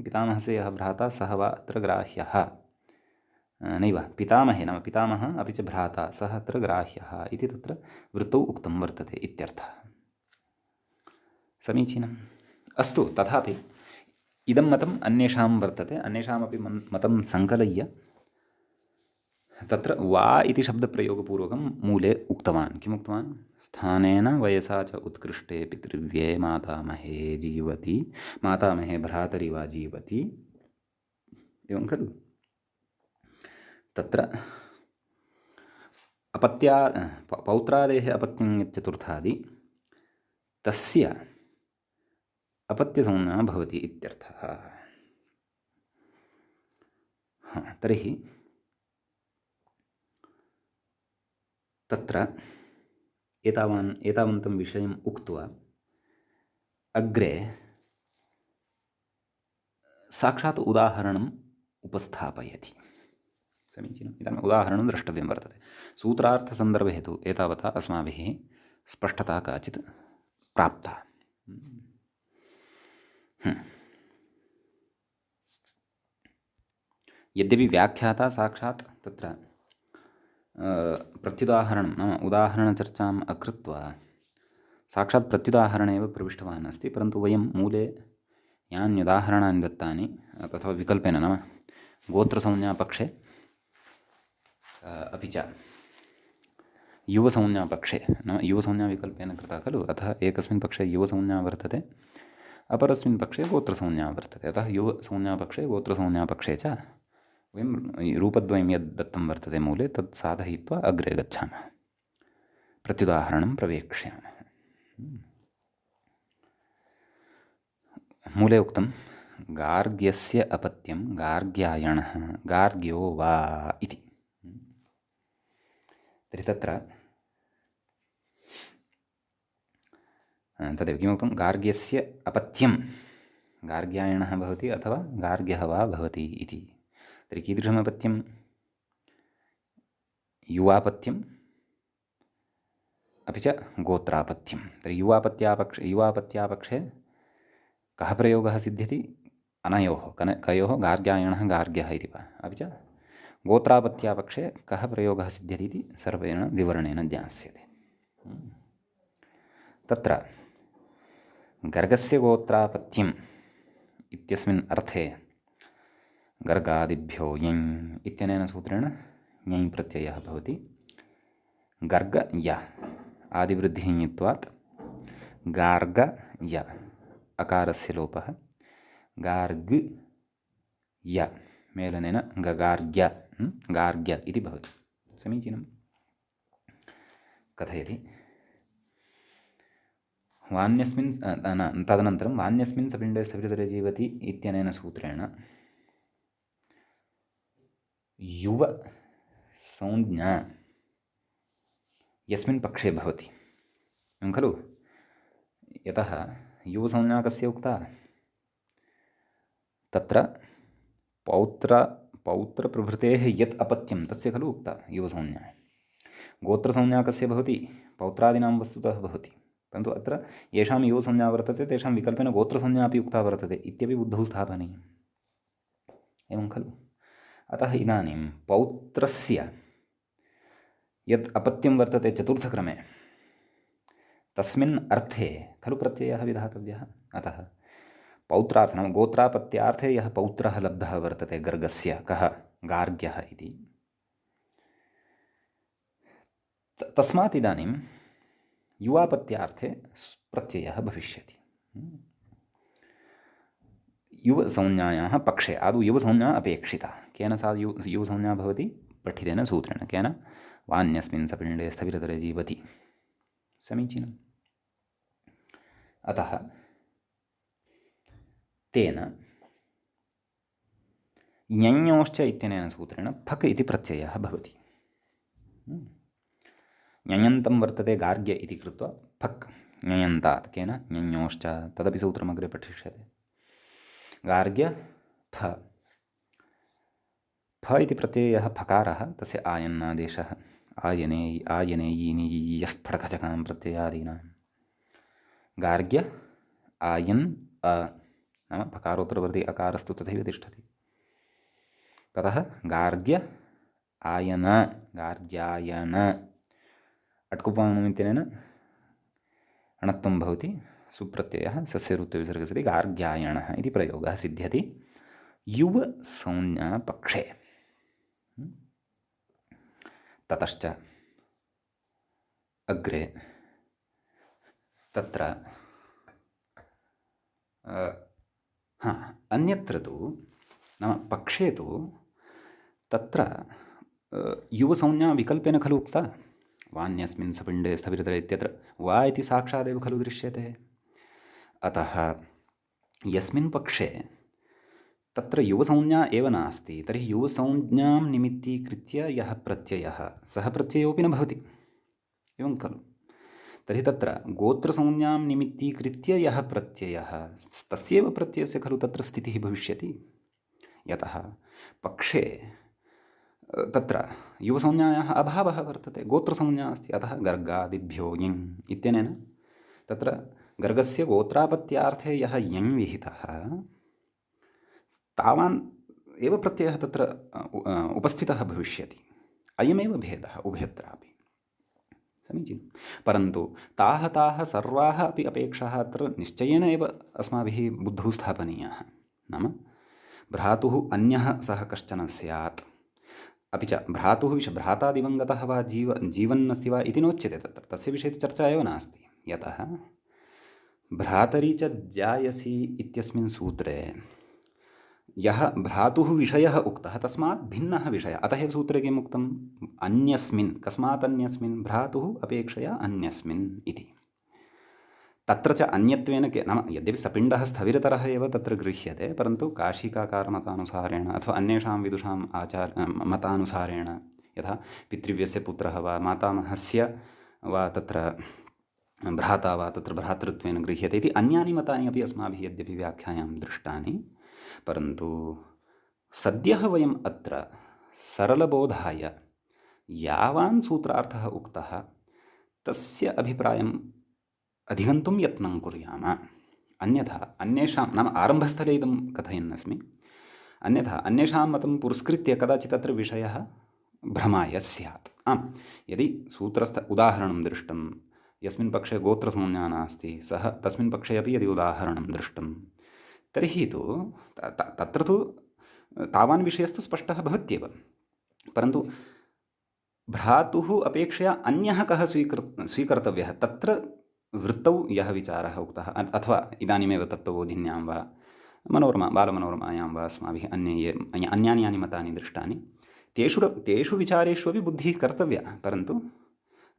पितामहस्य यः भ्राता सः वा अत्र ग्राह्यः नैव पितामहे नाम पितामहः अपि च भ्राता सः अत्र ग्राह्यः इति तत्र वृत्तौ उक्तं वर्तते इत्यर्थः। समीचीनम्। अस्तु। तथापि इदं मतम् अन्येषां वर्तते। अन्येषामपि मतं सङ्कलय्य तत्र वा इति शब्दप्रयोगपूर्वकं मूले उक्तवान्। किम् उक्तवान्? स्थानेन वयसा च उत्कृष्टे पितृव्ये मातामहे जीवति मातामहे भ्रातरिवा जीवति। एवं खलु। तत्र पौत्रादेः अपत्यं चतुर्थादि तस्य अपत्यसंज्ञा भवति इत्यर्थः। तर्हि तत्र एतावन्तं विषयम् उक्त्वा अग्रे साक्षात् उदाहरणम् उपस्थापयति। समीचीनम्। इदानीम् उदाहरणं द्रष्टव्यं वर्तते। सूत्रार्थसन्दर्भे तु एतावता अस्माभिः स्पष्टता काचित् प्राप्ता। यद्यपि व्याख्याता साक्षात् तत्र प्रत्युदाहरणं नाम उदाहरणचर्चाम् अकृत्वा साक्षात् प्रत्युदाहरणे एव प्रविष्टवान् अस्ति। परन्तु वयं मूले यान्युदाहरणानि दत्तानि तथा विकल्पेन नाम गोत्रसंज्ञापक्षे अपि च युवसंज्ञापक्षे नाम युवसंज्ञाविकल्पेन कृता खलु। अतः एकस्मिन् पक्षे युवसंज्ञा वर्तते अपरस्मिन् पक्षे गोत्रसंज्ञा वर्तते। अतः युवसंज्ञापक्षे गोत्रसंज्ञापक्षे च वयं रूपद्वयं यद् दत्तं वर्तते मूले तत् साधयित्वा अग्रे गच्छामः। प्रत्युदाहरणं प्रवेक्ष्यामः। मूले उक्तं गार्ग्यस्य अपत्यं गार्ग्यायणः गार्ग्यो वा इति। तर्हि तत्र तदेव किमुक्तं गार्ग्यस्य अपत्यं गार्ग्यायणः भवति अथवा गार्ग्यः वा भवति इति। तर्हि कीदृशमपत्यं? युवापत्यम् अपि च गोत्रापत्यं। तर्हि युवापत्यापक्षे कः प्रयोगः सिद्ध्यति? अनयोः कयोः गार्ग्यायणः गार्ग्यः इति वा। अपि च गोत्रापत्यापक्षे कः प्रयोगः सिद्ध्यति इति सर्वेण विवरणेन ज्ञास्यते। तत्र गर्गस्य गोत्रापत्यम् इत्यस्मिन् अर्थे गर्गादिभ्यो यञ् इत्यनेन सूत्रेण यञ् प्रत्ययः भवति। गर्ग य आदिवृद्धिञत्वात् गार्ग य अकारस्य लोपः गार्ग य मेलनेन गगार्ग्य गार्ग्य इति भवति। समीचीनं। कथयति वान्यस्मिन् तदनन्तरं वान्यस्मिन् सपिण्डे स्थविरतरे जीवति इत्यनेन सूत्रेण युव संज्ञा यस्मिन् पक्षे भवति खलु। यतः युवसंज्ञा कस्य उक्ता? तत्र पौत्रप्रभृतेः यत् अपत्यं तस्य खलु उक्ता युवसंज्ञा। गोत्रसंज्ञा कस्य भवति? पौत्रादीनां वस्तुतः भवति। परन्तु अत्र येषां युवसंज्ञा वर्तते तेषां विकल्पेन गोत्रसंज्ञा अपि उक्ता वर्तते इत्यपि बुद्धौ स्थापनीयम्। एवं खलु? अतः इदानीं पौत्रस्य यत् अपत्यं वर्तते चतुर्थक्रमे तस्मिन् अर्थे खलु प्रत्ययः विधातव्यः। अतः पौत्रार्थ नाम गोत्रापत्यार्थे यः पौत्रः लब्धः वर्तते गर्गस्य, कः? गार्ग्यः इति। तस्मात् इदानीं युवापत्यार्थे प्रत्ययः भविष्यति। युवसंज्ञायाः पक्षे आदौ युवसंज्ञा अपेक्षिता। केन सा युवसंज्ञा भवति? पठितेन सूत्रेण। केन? वान्यस्मिन् सपिण्डे स्थविरतरे जीवति। समीचीनम्। अतः तेन ञञोश्च इत्यनेन सूत्रेण फक् इति प्रत्ययः भवति। ञञन्तं वर्तते गार्ग्य इति कृत्वा फक् ञञन्तात्। केन? ञञोश्च। तदपि सूत्रमग्रे पठिष्यते। गार्ग्य फ फ इति प्रत्ययः फकारः, तस्य आयन्नादेशः। आयनेयीनियः फडखचकां प्रत्ययादीनां गार्ग्य आयन् अ नाम फकारोत्तरवर्ती अकारस्तु तथैव तिष्ठति। ततः गार्ग्य आयन, गार्ग्यायन। अट्कुपाणम् इत्यनेन अणत्वं भवति, सुप्रत्ययः सस्यरूपे विसर्गसति गार्ग्यायणः इति प्रयोगः सिद्ध्यति युवसंज्ञापक्षे। ततश्च अग्रे तत्र अन्यत्र तु नाम पक्षे तु तत्र युवसंज्ञा विकल्पेन खलु उक्ता। वान्यस्मिन् सपिण्डे स्थविरतरे इत्यत्र वा इति साक्षादेव खलु दृश्यते। अतः यस्मिन् पक्षे तत्र युवसंज्ञा एव नास्ति तर्हि युवसंज्ञां निमित्तीकृत्य यः प्रत्ययः सः प्रत्ययोऽपि न भवति। एवं खलु? तर्हि तत्र गोत्रसंज्ञां निमित्तीकृत्य यः प्रत्ययः तस्यैव प्रत्ययस्य खलु तत्र स्थितिः भविष्यति। यतः पक्षे तत्र युवसंज्ञायाः अभावः वर्तते, गोत्रसंज्ञा अस्ति। अतः गर्गादिभ्यो यङ् इत्यनेन तत्र गर्गस्य गोत्रापत्यार्थे यः यङ् विहितः तावान् एव प्रत्ययः तत्र उपस्थितः भविष्यति। अयमेव भेदः उभयत्रापि। समीचीनं। परन्तु ताः सर्वाः अपि अपेक्षाः अत्र निश्चयेन एव अस्माभिः बुद्धौ स्थापनीयाः। नाम भ्रातुः अन्यः सः कश्चन स्यात्, अपि च भ्रातुः भ्राता दिवङ्गतः वा जीवन्नस्ति वा इति नोच्यते। तत्र तस्य विषये चर्चा एव नास्ति। यतः भ्रातरि च जायसि इत्यस्मिन् सूत्रे यः भ्रातुः विषयः उक्तः तस्मात् भिन्नः विषयः। अतः एव सूत्रे किम् उक्तम्? अन्यस्मिन्। कस्मात् अन्यस्मिन्? भ्रातुः अपेक्षया अन्यस्मिन् इति। तत्र च अन्यत्वेन नाम यद्यपि सपिण्डः स्थविरतरः एव तत्र गृह्यते, परन्तु काशिकाकारमतानुसारेण अथवा अन्येषां विदुषां मतानुसारेण यथा पितृव्यस्य पुत्रः वा मातामहस्य वा तत्र भ्राता वा तत्र भ्रातृत्वेन गृह्यते इति अन्यानि मतानि अपि अस्माभिः यद्यपि व्याख्यायां दृष्टानि, परन्तु सद्यः वयम् अत्र सरलबोधाय यावान् सूत्रार्थः उक्तः तस्य अभिप्रायम् अधिगन्तुं यत्नं कुर्याम। अन्यथा अन्येषां नाम आरम्भस्थले इदं कथयन्नस्मि, अन्यथा अन्येषां मतं पुरस्कृत्य कदाचित् अत्र विषयः भ्रमाय स्यात्। आम्, यदि सूत्रस्थ उदाहरणं दृष्टं यस्मिन् पक्षे गोत्रसंज्ञा नास्ति सः तस्मिन् पक्षे अपि यदि उदाहरणं दृष्टं तर्हि तु तत्र तु तावान् विषयस्तु स्पष्टः भवत्येव। परन्तु भ्रातुः अपेक्षया अन्यः कः स्वीकर्तव्यः तत्र वृत्तौ यः विचारः उक्तः अथवा इदानीमेव तत्त्वबोधिन्यां वा बालमनोरमायां वा अस्माभिः अन्यानि यानि मतानि दृष्टानि तेषु विचारेष्वपि बुद्धिः कर्तव्या। परन्तु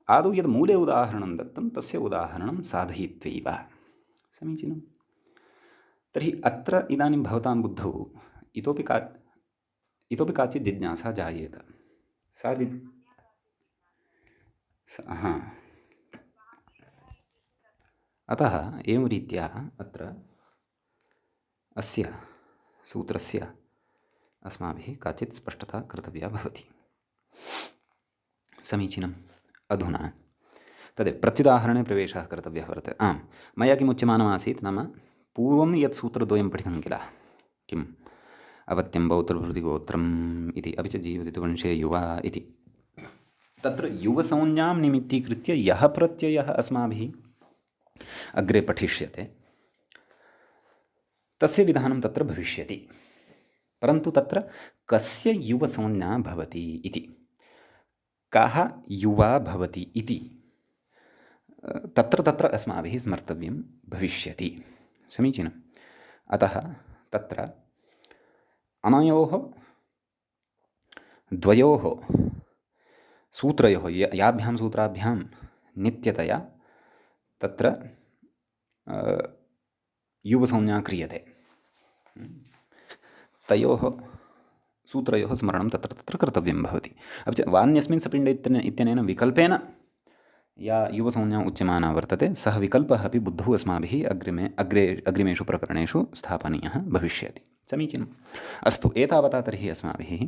आदौ यद् मूले उदाहरणं दत्तं तस्य उदाहरणं साधयित्वैव। समीचीनं। तर्हि अत्र इदानीं भवतां बुद्धौ इतोपि काचित् जिज्ञासा जायेत। अतः एवं रीत्या अत्र अस्य सूत्रस्य अस्माभिः काचित् स्पष्टता कर्तव्या भवति। समीचीनम्। अधुना तदेव प्रत्युदाहरणे प्रवेशः कर्तव्यः वर्तते। आम्, मया किम् उच्यमानमासीत् नाम पूर्वं यत् सूत्रद्वयं पठितं किल, किम् अपत्यं पौत्रभृतिगोत्रम् इति, अपि च जीवतितुवंशे युवा इति। तत्र युवसंज्ञां निमित्तीकृत्य यः प्रत्ययः अस्माभिः अग्रे पठिष्यते तस्य विधानं तत्र भविष्यति। परन्तु तत्र कस्य युवसंज्ञा भवति इति, कः युवा भवति इति तत्र तत्र अस्माभिः स्मर्तव्यं भविष्यति। समीचीनम्। अतः तत्र अनयोः द्वयोः सूत्रयोः याभ्यां सूत्राभ्यां नित्यतया तत्र युवसंज्ञा क्रियते। तयोः सूत्रयोः स्मरणं तत्र तत्र कर्तव्यं भवति। अपि च वान्यस्मिन् सपिण्डे इत्यनेन विकल्पेन या युवसंज्ञा उच्यमाना वर्तते सः विकल्पः अपि बुद्धौ अस्माभिः अग्रिमेषु प्रकरणेषु स्थापनीयः भविष्यति। समीचीनम्। अस्तु, एतावता तर्हि अस्माभिः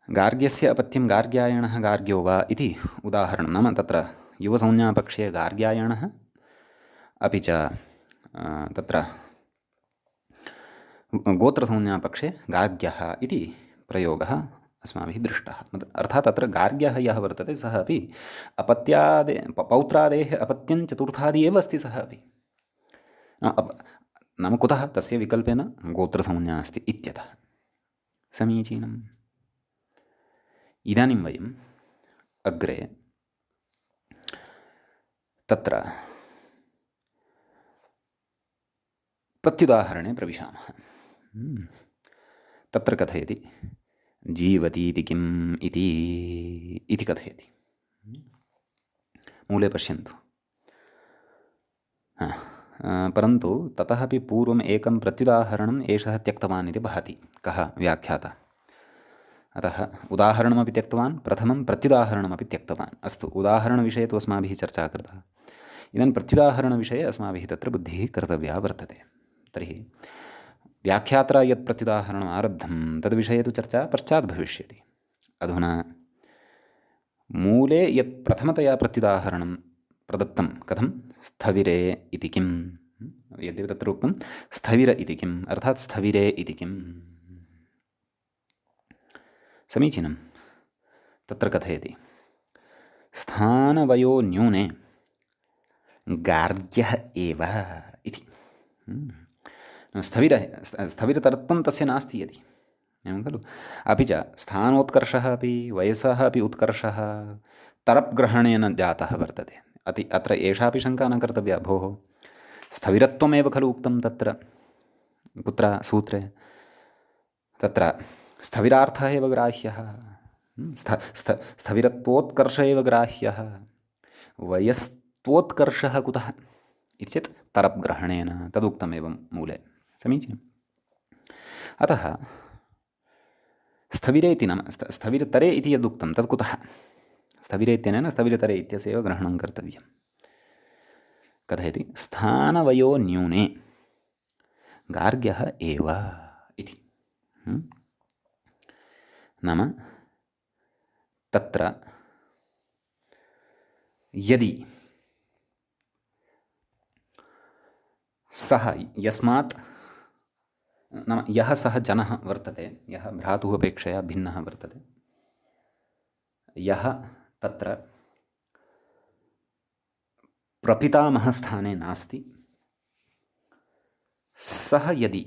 गार्ग्यस्य अपत्यं गार्ग्यायणः गार्ग्यो वा इति उदाहरणं, नाम तत्र युवसंज्ञापक्षे गार्ग्यायणः अपि च तत्र गोत्रसंज्ञापक्षे गार्ग्यः इति प्रयोगः अस्माभिः दृष्टः। अर्थात् अत्र गार्ग्यः यः वर्तते सः अपि पौत्रादेः अपत्यं चतुर्थादि एव अस्ति। सः अपि नाम कुतः, तस्य विकल्पेन गोत्रसंज्ञा अस्ति इत्यतः। समीचीनम्। इदानीं वयम् अग्रे तत्र प्रत्युदाहरणे प्रविशामः। तत्र कथयति जीवतीति किम् इति कथयति। मूले पश्यन्तु। परन्तु ततः अपि पूर्वम् एकं प्रत्युदाहरणम् एषः त्यक्तवान् इति भाति। कः? व्याख्याता। अतः उदाहरणमपि त्यक्तवान्, प्रथमं प्रत्युदाहरणमपि त्यक्तवान्। अस्तु, उदाहरणविषये तु अस्माभिः चर्चा कृता। इदानीं प्रत्युदाहरणविषये अस्माभिः तत्र बुद्धिः कर्तव्या वर्तते। तर्हि व्याख्यात्रा यत् प्रत्युदाहरणम् आरब्धं तद्विषये तु चर्चा पश्चात् भविष्यति। अधुना मूले यत् प्रथमतया प्रत्युदाहरणं प्रदत्तं, कथं स्थविरे इति किम्, यद्यपि तत्र उक्तं स्थविर इति किम्, अर्थात् स्थविरे इति किम्। समीचीनं। तत्र कथयति स्थानवयो न्यूने गार्ग्यः एव इति। स्थविरतरत्वं तस्य नास्ति यदि, एवं खलु। अपि च स्थानोत्कर्षः अपि वयसः अपि उत्कर्षः तरप्ग्रहणेन जातः वर्तते। अत्र एषापि शङ्का न कर्तव्या। भोः, स्थविरत्वमेव खलु उक्तं तत्र, कुत्र सूत्रे? तत्र स्थविरार्थः एव ग्राह्यः, स्थविरत्वोत्कर्ष एव ग्राह्यः, वयस्त्वोत्कर्षः कुतः इति चेत् तरप्ग्रहणेन, तदुक्तमेव मूले। समीचीनम्। अतः स्थविरे इति नाम स्थविरतरे इति यदुक्तं तत् कुतः? स्थविरे इत्यनेन स्थविरतरे इत्यस्य एव ग्रहणं कर्तव्यं। कथयति स्थानवयो न्यूने गार्ग्यः एव इति। नाम तत्र यदि सः यस्मात्, नाम यः सः जनः वर्तते, यः भ्रातुः अपेक्षया भिन्नः वर्तते, यः तत्र प्रपितामहस्थाने नास्ति, सः यदि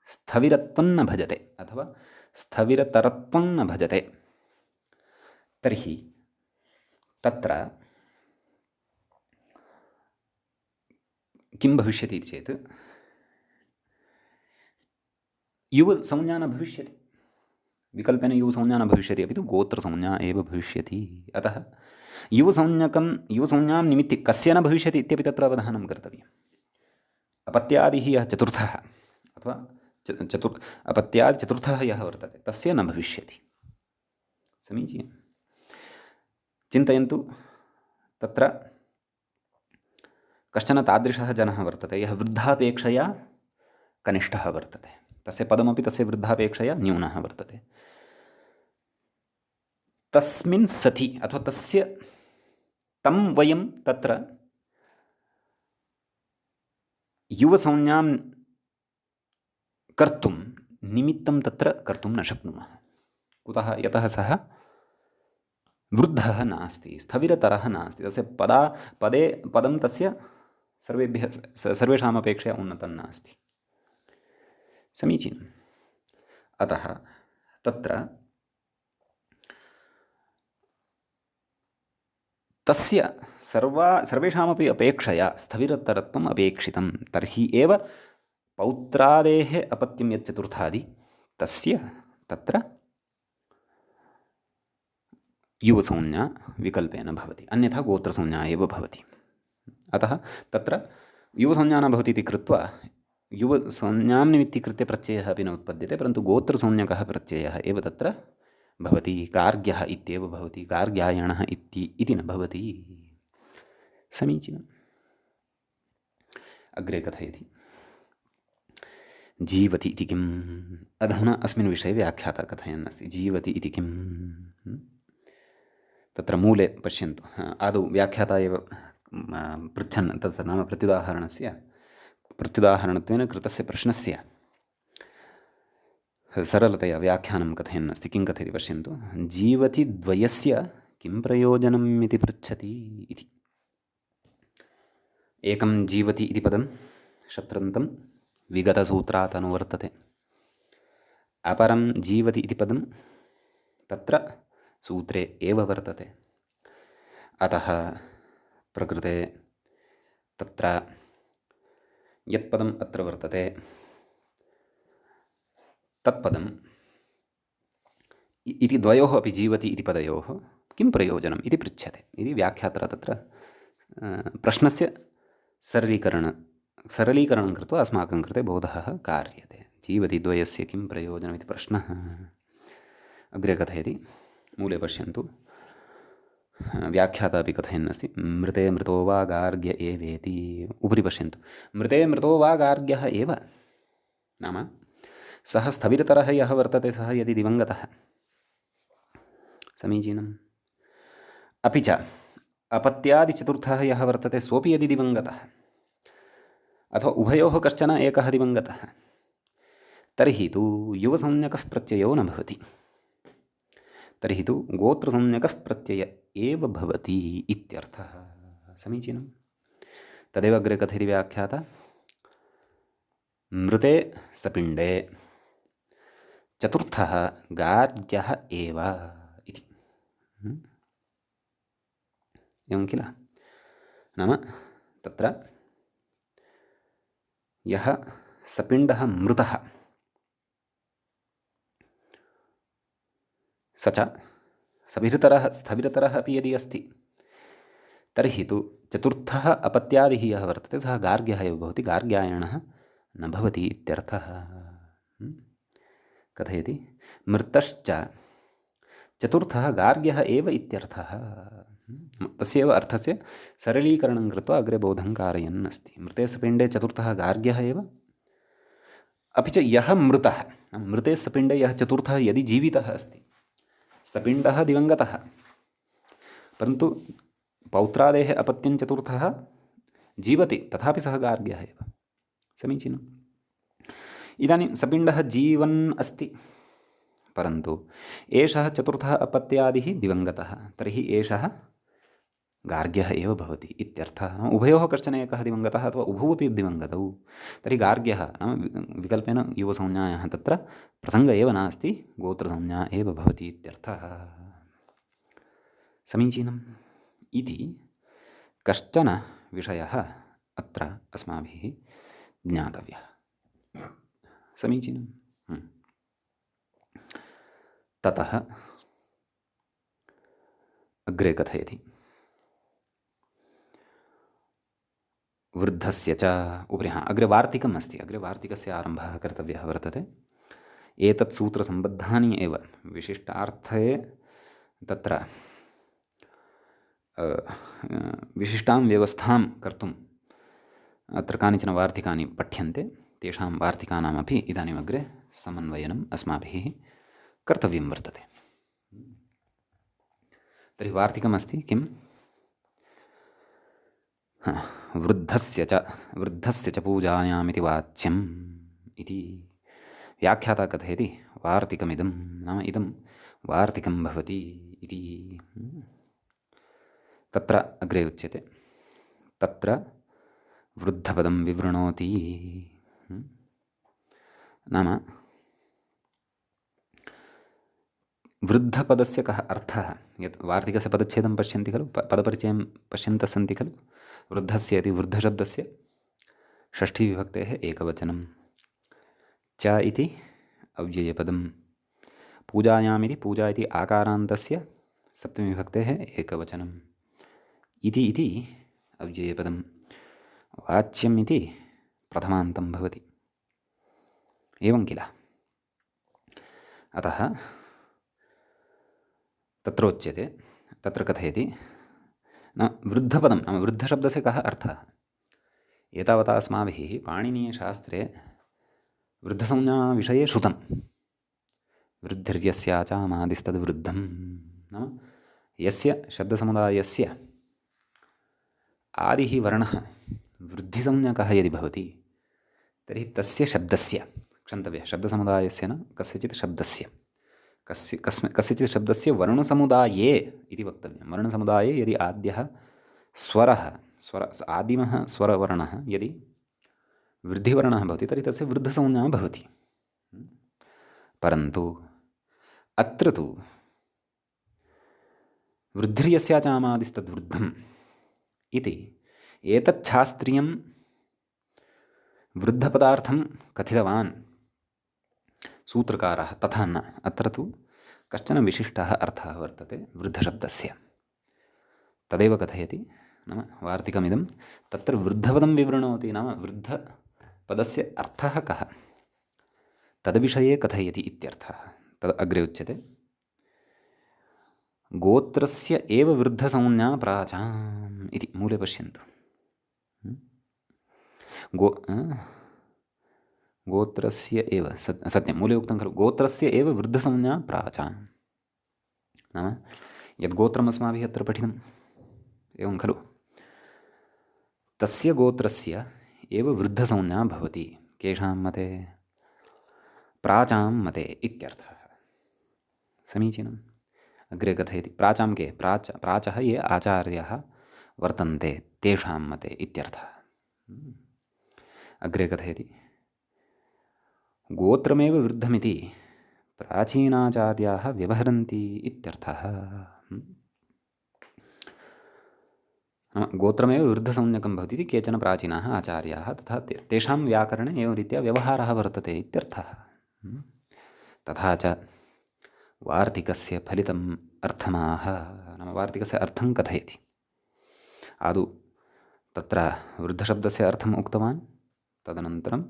स्थविरत्वं न भजते अथवा स्थविरतरत्वं न भजते तर्हि तत्र किं भविष्यति चेत् युवसंज्ञा न भविष्यति। विकल्पेन युवसंज्ञा न भविष्यति, अपि तु गोत्रसंज्ञा एव भविष्यति। अतः युवसंज्ञां निमित्ते कस्य न भविष्यति इत्यपि तत्र अवधानं कर्तव्यम्। अपत्यादिः यः चतुर्थः अथवा अपत्यादि चतुर्थः यः वर्तते तस्य न भविष्यति। समीचीनं। चिन्तयन्तु, तत्र कश्चन तादृशः जनः वर्तते यः वृद्धापेक्षया कनिष्ठः वर्तते, तस्य पदमपि तस्य वृद्धापेक्षया न्यूनः वर्तते। तस्मिन् सति अथवा तस्य तं वयं तत्र युवसंज्ञां कर्तुं निमित्तं तत्र कर्तुं न शक्नुमः। कुतः? यतः सः वृद्धः नास्ति, स्थविरतरः नास्ति, तस्य पदं तस्य सर्वेषामपेक्षया उन्नतं नास्ति। समीचीनम्। अतः तत्र तस्य सर्वेषामपि अपेक्षया स्थविरतरत्वम् अपेक्षितं। तर्हि एव पौत्रादेः अपत्यं यत् चतुर्थादि तस्य तत्र युवसंज्ञा विकल्पेन भवति, अन्यथा गोत्रसंज्ञा एव भवति। अतः तत्र युवसंज्ञा न भवति इति कृत्वा युवसंज्ञां निमित्तीकृत्य प्रत्ययः अपि न उत्पद्यते, परन्तु गोत्रसंज्ञकः प्रत्ययः एव तत्र भवति। गार्ग्यः इत्येव भवति, गार्ग्यायणः इति न भवति। समीचीनम्। अग्रे कथयति जीवति इति किम्? अधुना अस्मिन् विषये व्याख्याता कथयन् अस्ति। जीवति इति किम्? तत्र मूले पश्यन्तु, आदौ व्याख्याता एव पृच्छन्, तत् नाम प्रत्युदाहरणत्वेन कृतस्य प्रश्नस्य सरलतया व्याख्यानं कथयन् अस्ति। किं कथयति पश्यन्तु। जीवति द्वयस्य किं प्रयोजनम् इति पृच्छति इति। एकं जीवति इति पदं शत्रन्तं विगतसूत्रात् अनुवर्तते। अपरं जीवति इति पदं तत्र सूत्रे एव वर्तते। अतः प्रकृते तत्र यत्पदम् अत्र वर्तते तत्पदम् इति द्वयोः अपि जीवति इति पदयोः किं प्रयोजनम् इति पृच्छ्यते। इति व्याख्याता तत्र प्रश्नस्य सरलीकरणं कृत्वा अस्माकं कृते बोधः कार्यते। जीवति द्वयस्य किं प्रयोजनम् इति प्रश्नः। अग्रे कथयति, मूले पश्यन्तु, व्याख्याता अपि कथयन् अस्ति। मृते मृतो वा गार्ग्य एवेति। उपरि पश्यन्तु, मृते मृतो वा गार्ग्यः एव, नाम सः स्थविरतरः यः वर्तते सः यदि दिवङ्गतः, समीचीनम्, अपि च अपत्यादिचतुर्थः यः वर्तते सोऽपि यदि दिवङ्गतः, अथवा उभयोः कश्चन एकः दिवङ्गतः, तर्हि तु युवसंज्ञकः प्रत्ययो न भवति, तर्हि तु गोत्रसंज्ञकः प्रत्यय एव भवति इत्यर्थः। समीचीनं। तदेव अग्रे कथयति व्याख्याता। मृते सपिण्डे चतुर्थः गार्ग्यः एव इति। एवं किल? नाम तत्र यः सपिण्डः मृतः स च स्थविरतरः अपि यदि अस्ति, तर्हि तु चतुर्थः अपत्यादिः यः वर्तते सः गार्ग्यः एव भवति, गार्ग्यायणः न भवति इत्यर्थः। कथयति, मृतश्च चतुर्थः गार्ग्यः एव इत्यर्थः। तस्यैव अर्थस्य सरलीकरणं कृत्वा अग्रे बोधं कारयन् अस्ति। मृते सपिण्डे चतुर्थः गार्ग्यः एव, अपि च यः मृतः, मृते सपिण्डे यः चतुर्थः यदि जीवितः अस्ति, सपिण्डः दिवङ्गतः, परन्तु पौत्रादेः अपत्यं चतुर्थः जीवति, तथापि सः गार्ग्यः एव। समीचीनम्। इदानीं सपिण्डः जीवन् अस्ति, परन्तु एषः चतुर्थः अपत्यादिः दिवङ्गतः, तर्हि एषः गार्ग्यः एव भवति इत्यर्थः। उभयोः कश्चन एकः दिवङ्गतः अथवा उभौ अपि दिवङ्गतौ, तर्हि गार्ग्यः नाम विकल्पेन युवसंज्ञायाः तत्र प्रसङ्गः एव नास्ति, गोत्रसंज्ञा एव भवति इत्यर्थः। समीचीनम्। इति कश्चन विषयः अत्र अस्माभिः ज्ञातव्यः। समीचीनम्। ततः अग्रे कथयति, वृद्धस्य च उपरि अग्रे वार्तिकम् अस्ति, अग्रे वार्तिकस्य आरम्भः कर्तव्यः वर्तते। एतत् सूत्रसम्बद्धानि एव विशिष्टार्थे तत्र विशिष्टां व्यवस्थां कर्तुम् अत्र कानिचन वार्तिकानि पठ्यन्ते, तेषां वार्तिकानामपि इदानीम् अग्रे समन्वयनम् अस्माभिः कर्तव्यं वर्तते। तर्हि वार्तिकमस्ति किम्? वृद्धस्य च पूजायामिति वाच्यम् इति व्याख्याता कथयति वार्तिकमिदं नाम इदं वार्तिकं भवति इति। तत्र अग्रे उच्यते तत्र वृद्धपदं विवृणोति नाम वृद्धपदस्य कः अर्थः यत् वार्तिकस्य पदच्छेदं पश्यन्ति खलु पदपरिचयं पश्यन्तः सन्ति खलु वृद्धस्य इति वृद्धशब्दस्य षष्ठीविभक्तेः एकवचनं च इति अव्ययपदं पूजायामिति पूजा इति आकारान्तस्य सप्तमीविभक्तेः एकवचनम् इति अव्ययपदं वाच्यम् इति प्रथमान्तं भवति एवं किल। अतः तत्रोच्यते तत्र कथयति न वृद्धपदं नाम वृद्धशब्दस्य कः अर्थः एतावता अस्माभिः पाणिनीयशास्त्रे वृद्धसंज्ञाविषये श्रुतं वृद्धिर्यस्याचामादिस्तद्वृद्धं नाम यस्य शब्दसमुदायस्य आदिः वर्णः वृद्धिसंज्ञकः यदि भवति तर्हि तस्य शब्दस्य क्षन्तव्यः शब्दसमुदायस्य न कस्यचित् शब्दस्य कस्यचित् शब्दस्य वर्णसमुदाये इति वक्तव्यं। वर्णसमुदाये यदि आद्यः आदिमः स्वरवर्णः यदि वृद्धिवर्णः भवति तर्हि तस्य वृद्धसंज्ञा भवति। परन्तु अत्र तु वृद्धिर्यस्याचामादिस्तद्वृद्धम् इति एतच्छास्त्रीयं वृद्धपदार्थं कथितवान् सूत्रकारः तथा न। अत्र तु कश्चन विशिष्टः अर्थः वर्तते वृद्धशब्दस्य तदेव कथयति नाम वार्तिकमिदं तत्र वृद्धपदं विवृणोति नाम वृद्धपदस्य अर्थः कः तद्विषये कथयति इत्यर्थः। तद् अग्रे उच्यते गोत्रस्य एव वृद्धसंज्ञा प्राचाम् इति मूले पश्यन्तु। गोत्रस्य एव सत्यं मूले उक्तं खलु गोत्रस्य एव वृद्धसंज्ञा प्राचाम् नाम यद्गोत्रम् अस्माभिः अत्र पठितम् एवं खलु तस्य गोत्रस्य एव वृद्धसंज्ञा भवति केषां मते प्राचां मते इत्यर्थः। समीचीनम्। अग्रे कथयति प्राचां के प्राचः ये आचार्याः वर्तन्ते तेषां मते इत्यर्थः। अग्रे कथयति गोत्रमेव वृद्धमिति प्राचीनाचार्याः व्यवहरन्ति इत्यर्थः। गोत्रमेव वृद्धसंज्ञकं भवति इति केचन प्राचीनाः आचार्याः तथा तेषां व्याकरणे एवं रीत्या व्यवहारः वर्तते इत्यर्थः। तथा च वार्तिकस्य फलितम् अर्थमाह नाम वार्तिकस्य अर्थं कथयति। आदौ तत्र वृद्धशब्दस्य अर्थम् उक्तवान् तदनन्तरं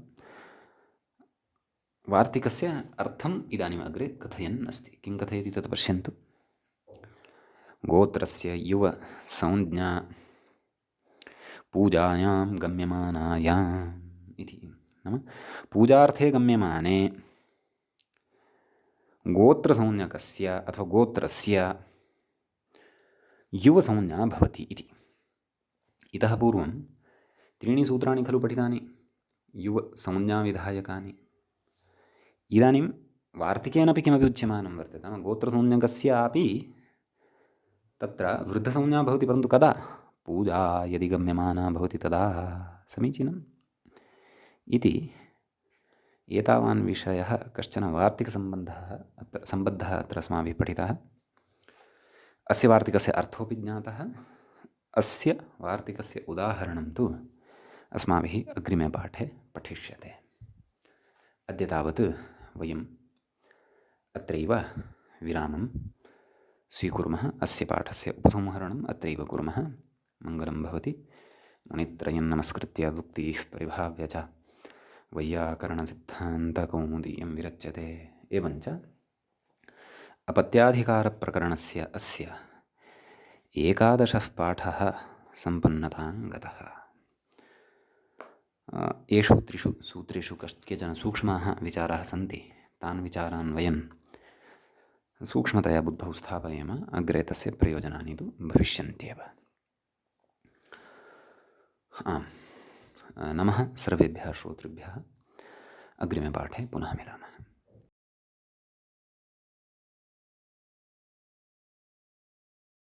वार्तिकस्य अर्थम् इदानीम् अग्रे कथयन् अस्ति। किं कथयति तत् पश्यन्तु। गोत्रस्य युवसंज्ञा पूजायां गम्यमानायाम् इति नाम पूजार्थे गम्यमाने गोत्रसंज्ञकस्य अथवा गोत्रस्य युवसंज्ञा भवति इति। इतः पूर्वं त्रीणि सूत्राणि खलु पठितानि युवसंज्ञाविधायकानि। इदानीं वार्तिकेनापि किमपि उच्यमानं वर्तते नाम गोत्रसंज्ञकस्यापि तत्र वृद्धसंज्ञा भवति परन्तु कदा पूजा यदि गम्यमाना भवति तदा। समीचीनम् इति एतावान् विषयः कश्चन वार्तिकसम्बद्धः अत्र अस्माभिः पठितः। अस्य वार्तिकस्य अर्थोपि ज्ञातः। अस्य वार्तिकस्य उदाहरणं तु अस्माभिः अग्रिमे पाठे पठिष्यते। अद्य तावत् वयम् अत्रैव विरामं स्वीकुर्मः। अस्य पाठस्य उपसंहरणम् अत्रैव कुर्मः। मङ्गलं भवति। मुनित्रयं नमस्कृत्य उक्तिः परिभाव्य च वैयाकरणसिद्धान्तकौमुदीयं विरच्यते। एवञ्च अपत्याधिकारप्रकरणस्य अस्य 11 पाठः सम्पन्नतां गतः। येषु 3 सूत्रेषु केचन सूक्ष्माः विचाराः सन्ति। तान् विचारान् वयं सूक्ष्मतया बुद्धौ स्थापयेम। अग्रे तस्य प्रयोजनानि तु भविष्यन्त्येव। आम् नमः सर्वेभ्यः श्रोतृभ्यः। अग्रिमे पाठे पुनः मिलामः।